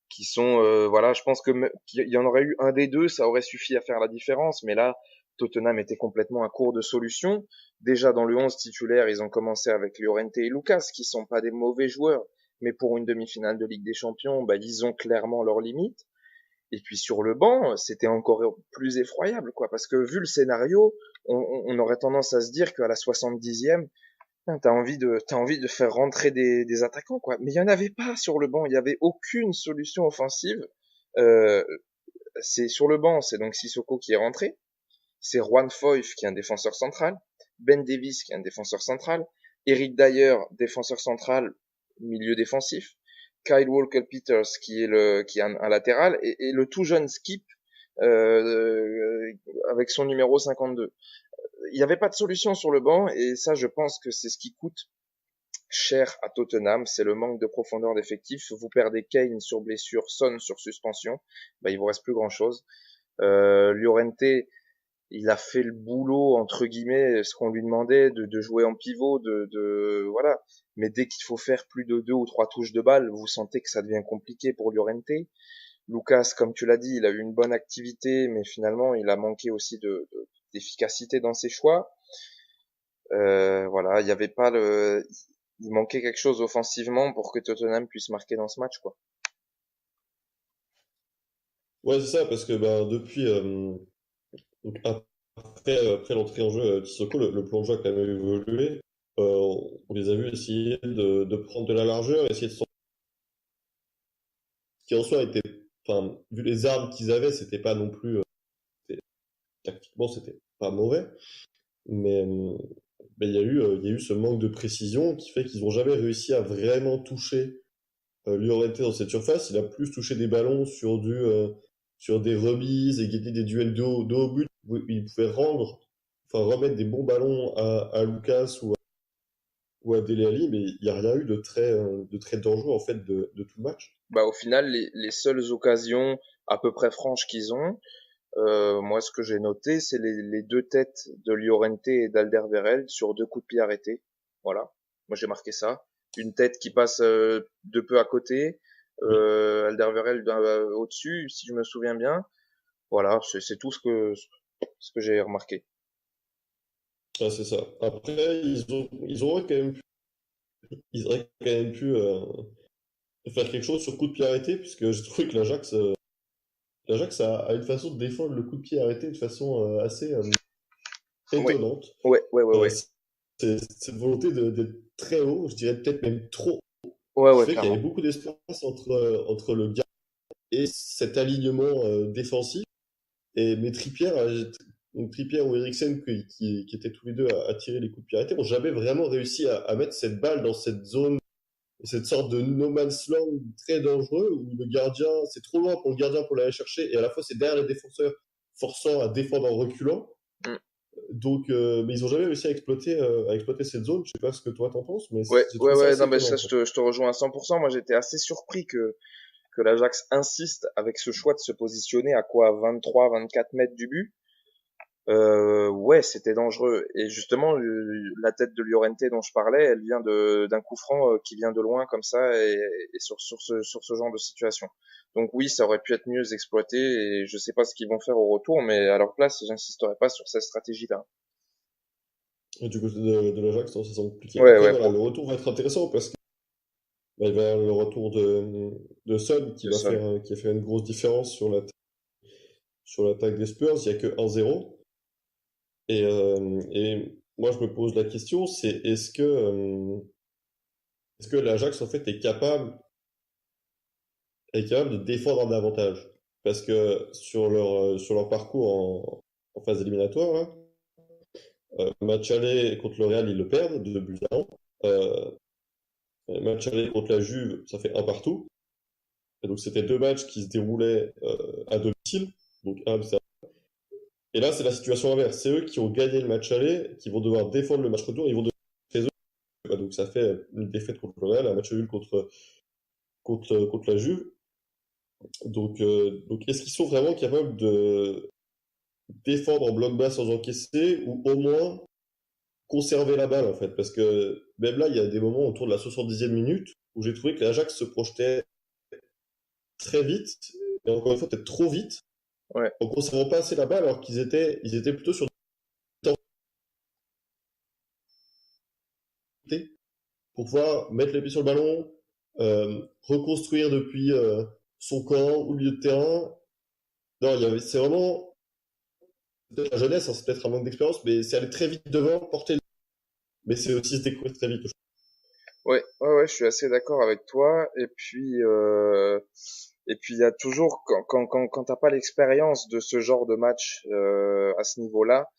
qui sont voilà, je pense qu'il y en aurait eu un des deux, ça aurait suffi à faire la différence, mais là Tottenham était complètement à court de solutions. Déjà dans le 11 titulaire, ils ont commencé avec Llorente et Lucas, qui sont pas des mauvais joueurs, mais pour une demi-finale de Ligue des Champions, bah, ils ont clairement leurs limites. Et puis sur le banc, c'était encore plus effroyable, quoi, parce que vu le scénario, on aurait tendance à se dire qu'à la 70e, t'as envie de faire rentrer des attaquants, quoi. Mais il y en avait pas sur le banc. Il y avait aucune solution offensive. Euh, c'est sur le banc, c'est donc Sissoko qui est rentré. C'est Juan Foyth qui est un défenseur central. Ben Davis qui est un défenseur central. Eric Dyer, défenseur central, milieu défensif. Kyle Walker-Peters qui est un latéral et le tout jeune Skip avec son numéro 52. Il n'y avait pas de solution sur le banc et ça, je pense que c'est ce qui coûte cher à Tottenham, c'est le manque de profondeur d'effectif. Vous perdez Kane sur blessure, Son sur suspension, bah il vous reste plus grand chose. Llorente, il a fait le boulot entre guillemets, ce qu'on lui demandait de jouer en pivot, voilà. Mais dès qu'il faut faire plus de 2 ou 3 touches de balle, vous sentez que ça devient compliqué pour Llorente. Lucas, comme tu l'as dit, il a eu une bonne activité, mais finalement il a manqué aussi d'efficacité dans ses choix. Voilà, il y avait pas il manquait quelque chose offensivement pour que Tottenham puisse marquer dans ce match, quoi. Ouais, c'est ça, parce que ben, depuis donc après l'entrée en jeu de Sissoko, le plan de jeu a quand même évolué. On les a vus essayer de prendre de la largeur, essayer de qui en soi était, enfin, vu les armes qu'ils avaient, c'était pas non plus, tactiquement, c'était pas mauvais, mais, mais il y a eu ce manque de précision qui fait qu'ils n'ont jamais réussi à vraiment toucher Llorente dans cette surface. Il a plus touché des ballons sur des remises et gagner des duels de haut but où il pouvait remettre des bons ballons à Lucas ou à Dele Alli, mais il n'y a rien eu de très dangereux en fait de tout le match. Bah, au final, les seules occasions à peu près franches qu'ils ont, moi, ce que j'ai noté, c'est les deux têtes de Llorente et d'Alderweireld sur 2 coups de pied arrêtés. Voilà. Moi, j'ai marqué ça. Une tête qui passe de peu à côté, Alderweireld au-dessus, si je me souviens bien. Voilà, c'est tout ce que j'ai remarqué. Ah, c'est ça. Après, ils auraient quand même pu faire quelque chose sur coup de pied arrêté, puisque j'ai trouvé que l'Ajax a une façon de défendre le coup de pied arrêté de façon assez Ouais, étonnante. ouais. C'est cette volonté d'être très haut, je dirais peut-être même trop, qui Ouais, fait qu'il y avait clairement. beaucoup d'espace entre le gardien et cet alignement défensif. Mais Trippier ou Eriksen, qui étaient tous les deux à tirer les coups de pied arrêtés, n'ont jamais vraiment réussi à mettre cette balle dans cette zone, cette sorte de no man's land très dangereux où le gardien, c'est trop loin pour le gardien pour l'aller chercher et à la fois c'est derrière les défenseurs forçant à défendre en reculant. Mm. Donc, mais ils n'ont jamais réussi à exploiter cette zone. Je sais pas ce que toi t'en penses, mais j'ai trouvé ça Ouais, assez non, mais étonnant. ça, je te rejoins à 100%. Moi, j'étais assez surpris que l'Ajax insiste avec ce choix de se positionner à quoi, 23, 24 mètres du but. Ouais, c'était dangereux. Et justement, la tête de Llorente dont je parlais, elle vient d'un coup franc qui vient de loin comme ça et sur ce genre de situation. Donc oui, ça aurait pu être mieux exploité et je sais pas ce qu'ils vont faire au retour, mais à leur place, j'insisterai pas sur cette stratégie-là. Et du côté de l'Ajax, non, ça semble compliqué. Ouais, Après, ouais, voilà, le retour va être intéressant parce que il va y avoir le retour de Son de Son. qui a fait une grosse différence sur l'attaque des Spurs. Il y a que 1-0. Et moi, je me pose la question, c'est est-ce que l'Ajax, en fait, est capable de défendre un avantage? Parce que sur leur parcours en phase éliminatoire, là, match aller contre le Real, ils le perdent, 2-1. Euh, Match aller contre la Juve, ça fait un partout. Et donc, c'était deux matchs qui se déroulaient à domicile. Donc, et là, c'est la situation inverse. C'est eux qui ont gagné le match aller, qui vont devoir défendre le match retour, ils vont devoir chez eux. Donc, ça fait une défaite contre le Real, un match nul contre la Juve. Donc est-ce qu'ils sont vraiment capables de défendre en bloc bas sans encaisser ou au moins conserver la balle en fait? Parce que même là, il y a des moments autour de la 70e minute où j'ai trouvé que l'Ajax se projetait très vite et encore une fois peut-être trop vite Ouais. en conservant pas assez la balle alors ils étaient plutôt sur des pour pouvoir mettre les pieds sur le ballon, reconstruire depuis son camp ou le milieu de terrain. Non, c'est vraiment peut-être la jeunesse, hein, c'est peut-être un manque d'expérience, mais c'est aller très vite devant, porter mais c'est aussi se découvrir très vite. Ouais, je suis assez d'accord avec toi. Et puis il y a toujours quand t'as pas l'expérience de ce genre de match à ce niveau-là,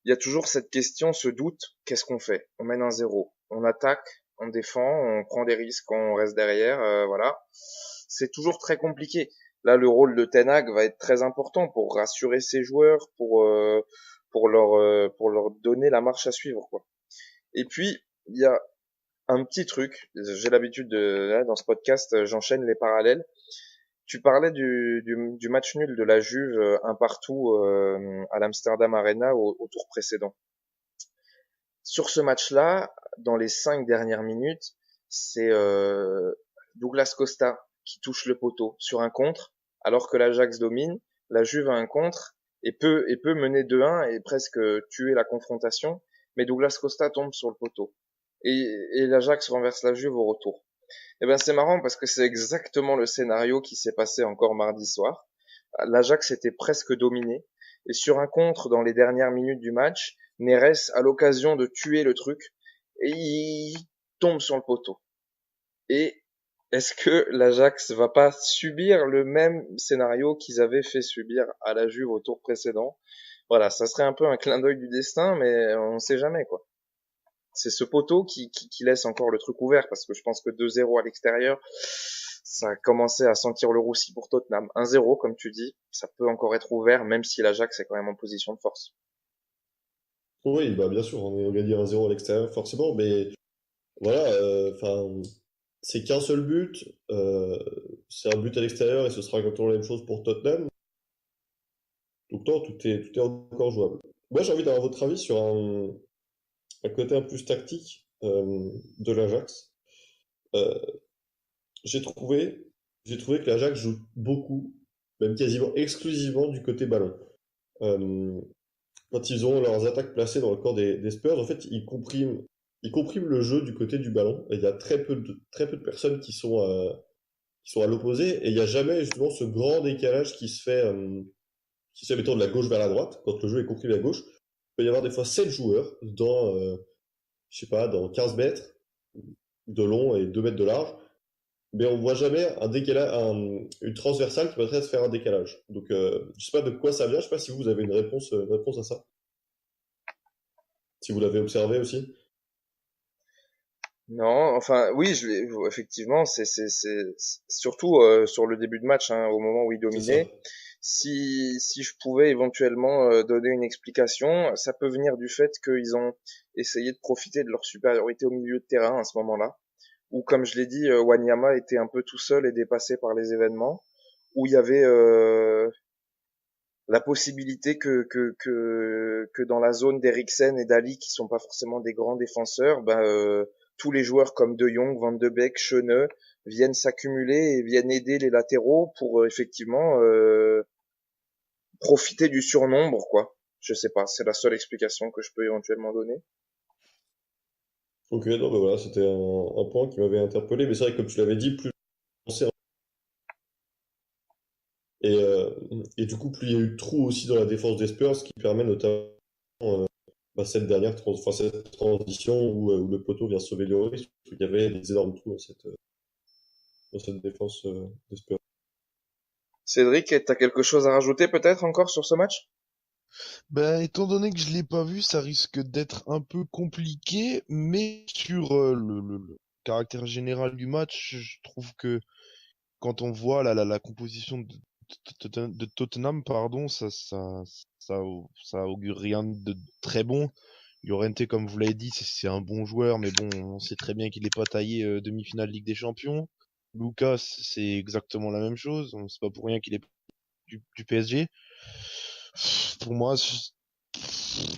il y a toujours cette question, ce doute. Qu'est-ce qu'on fait? On mène 1-0, on attaque, on défend, on prend des risques, on reste derrière, voilà. C'est toujours très compliqué. Là, le rôle de Ten Hag va être très important pour rassurer ses joueurs, pour leur donner la marche à suivre, quoi. Et puis il y a un petit truc, j'ai l'habitude là, dans ce podcast, j'enchaîne les parallèles. Tu parlais du match nul de la Juve, un partout à l'Amsterdam Arena au tour précédent. Sur ce match-là, dans les 5 dernières minutes, c'est Douglas Costa qui touche le poteau sur un contre, alors que l'Ajax domine. La Juve a un contre et peut mener 2-1 et presque tuer la confrontation, mais Douglas Costa tombe sur le poteau. Et l'Ajax renverse la Juve au retour. Et ben c'est marrant parce que c'est exactement le scénario qui s'est passé encore mardi soir. L'Ajax était presque dominé et sur un contre dans les dernières minutes du match, Neres a l'occasion de tuer le truc et il tombe sur le poteau. Et est-ce que l'Ajax va pas subir le même scénario qu'ils avaient fait subir à la Juve au tour précédent? Voilà, ça serait un peu un clin d'œil du destin, mais on sait jamais quoi. C'est ce poteau qui laisse encore le truc ouvert parce que je pense que 2-0 à l'extérieur, ça a commencé à sentir le roussi pour Tottenham. 1-0, comme tu dis, ça peut encore être ouvert, même si l'Ajax est quand même en position de force. Oui, bah bien sûr, on gagné 1-0 à l'extérieur forcément, mais voilà, enfin, c'est qu'un seul but, c'est un but à l'extérieur et ce sera exactement la même chose pour Tottenham. Donc non, tout est encore jouable. Moi, j'ai envie d'avoir votre avis sur un côté un peu plus tactique de l'Ajax. Euh, j'ai trouvé, j'ai trouvé que l'Ajax joue beaucoup, même quasiment exclusivement du côté ballon. Euh, Quand ils ont leurs attaques placées dans le corps des Spurs, en fait, ils compriment le jeu du côté du ballon. Et il y a très peu de personnes qui sont à l'opposé. Et il n'y a jamais justement ce grand décalage qui se fait, mettons, de la gauche vers la droite, quand le jeu est comprimé à gauche. Il peut y avoir des fois 7 joueurs je sais pas, dans 15 mètres de long et 2 mètres de large. Mais on voit jamais un décalage, une transversale qui permettrait de faire un décalage. Donc, je sais pas de quoi ça vient. Je sais pas si vous avez une réponse à ça. Si vous l'avez observé aussi. Non, enfin oui, effectivement, c'est surtout sur le début de match, hein, au moment où ils C'est ça. dominaient. Si je pouvais éventuellement donner une explication, ça peut venir du fait qu'ils ont essayé de profiter de leur supériorité au milieu de terrain à ce moment-là, où comme je l'ai dit, Wanyama était un peu tout seul et dépassé par les événements, où il y avait la possibilité que dans la zone d'Eriksen et d'Ali, qui sont pas forcément des grands défenseurs, tous les joueurs comme De Jong, Van de Beek, Schöne viennent s'accumuler et viennent aider les latéraux pour effectivement profiter du surnombre, quoi. Je sais pas, c'est la seule explication que je peux éventuellement donner. Ok, non, bah voilà, c'était un point qui m'avait interpellé, mais c'est vrai que comme tu l'avais dit, plus j'avançais, et, euh, et du coup, plus il y a eu de trous aussi dans la défense des Spurs, ce qui permet notamment cette cette transition où le poteau vient sauver Lloris, parce qu'il y avait des énormes trous dans cette défense des Spurs. Cédric, t'as quelque chose à rajouter peut-être encore sur ce match? Ben, étant donné que je l'ai pas vu, ça risque d'être un peu compliqué, mais sur le caractère général du match, je trouve que quand on voit la composition de Tottenham, pardon, ça augure rien de très bon. Llorente, comme vous l'avez dit, c'est un bon joueur, mais bon, on sait très bien qu'il n'est pas taillé demi-finale Ligue des Champions. Lucas, c'est exactement la même chose. C'est pas pour rien qu'il est du PSG. Pour moi,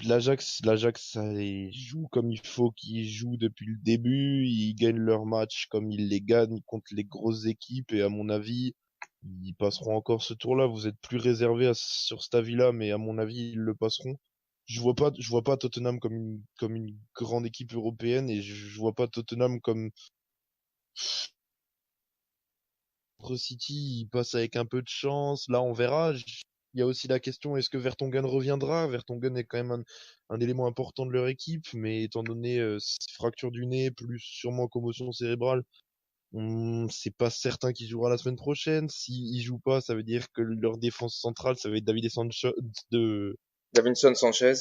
l'Ajax, ça, ils jouent comme il faut qu'ils jouent depuis le début. Ils gagnent leurs matchs comme ils les gagnent contre les grosses équipes. Et à mon avis, ils passeront encore ce tour-là. Vous êtes plus réservé sur cet avis-là, mais à mon avis, ils le passeront. Je vois pas Tottenham comme une grande équipe européenne et je vois pas Tottenham comme City. Il passe avec un peu de chance. Là, on verra. Il y a aussi la question, est-ce que Vertonghen reviendra? Vertonghen est quand même un élément important de leur équipe, mais étant donné fracture du nez, plus sûrement commotion cérébrale, c'est pas certain qu'il jouera la semaine prochaine. S'il joue pas, ça veut dire que leur défense centrale, ça va être Davinson Sanchez.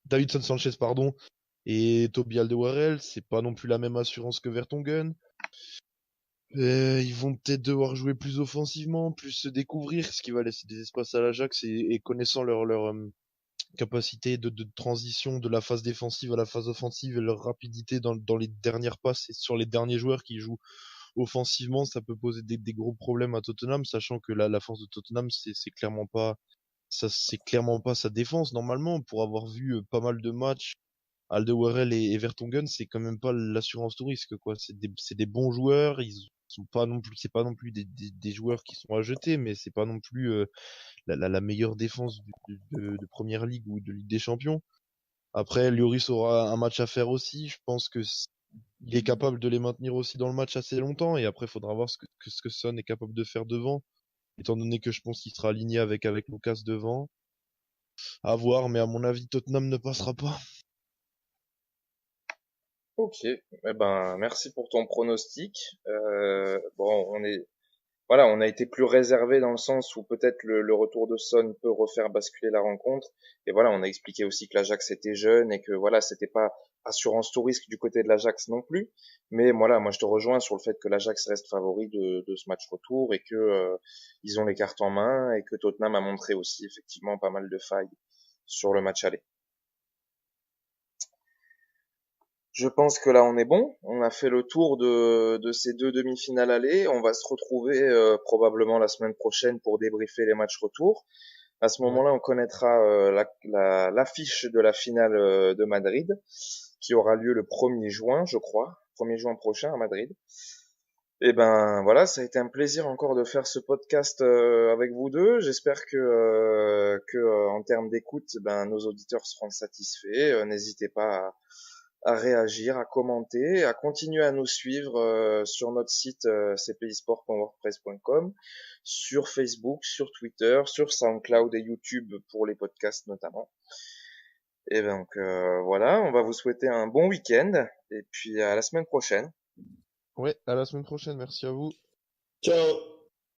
Davidson Sanchez, pardon, et Toby Alderweireld. C'est pas non plus la même assurance que Vertonghen. Ils vont peut-être devoir jouer plus offensivement, plus se découvrir, ce qui va laisser des espaces à l'Ajax et connaissant leur capacité de transition de la phase défensive à la phase offensive et leur rapidité dans les dernières passes et sur les derniers joueurs qui jouent offensivement, ça peut poser des gros problèmes à Tottenham, sachant que la force de Tottenham, c'est clairement pas sa défense. Normalement, pour avoir vu pas mal de matchs, Alderweireld et Vertonghen, c'est quand même pas l'assurance tout risque, quoi. C'est des bons joueurs, ils sont pas non plus, c'est pas non plus des joueurs qui sont à jeter, mais c'est pas non plus la meilleure défense de Première Ligue ou de Ligue des Champions. Après, Lloris aura un match à faire aussi. Je pense que il est capable de les maintenir aussi dans le match assez longtemps. Et après, il faudra voir ce que Son est capable de faire devant. Étant donné que je pense qu'il sera aligné avec Lucas devant. À voir, mais à mon avis, Tottenham ne passera pas. Ok, eh ben merci pour ton pronostic. Bon, voilà, on a été plus réservé dans le sens où peut-être le retour de Son peut refaire basculer la rencontre. Et voilà, on a expliqué aussi que l'Ajax était jeune et que voilà, c'était pas assurance tout risque du côté de l'Ajax non plus. Mais voilà, moi je te rejoins sur le fait que l'Ajax reste favori de ce match retour et que ils ont les cartes en main et que Tottenham a montré aussi effectivement pas mal de failles sur le match aller. Je pense que là on est bon. On a fait le tour de ces deux demi-finales aller. On va se retrouver probablement la semaine prochaine pour débriefer les matchs retour. À ce Ouais. moment-là, on connaîtra l'affiche de la finale de Madrid, qui aura lieu le 1er juin, je crois. 1er juin prochain à Madrid. Et ben voilà, ça a été un plaisir encore de faire ce podcast avec vous deux. J'espère que en termes d'écoute, ben nos auditeurs seront satisfaits. N'hésitez pas à réagir, à commenter, à continuer à nous suivre sur notre site cpisport.wordpress.com, sur Facebook, sur Twitter, sur SoundCloud et YouTube pour les podcasts notamment. Et donc voilà, on va vous souhaiter un bon week-end et puis à la semaine prochaine. Ouais, à la semaine prochaine. Merci à vous. Ciao!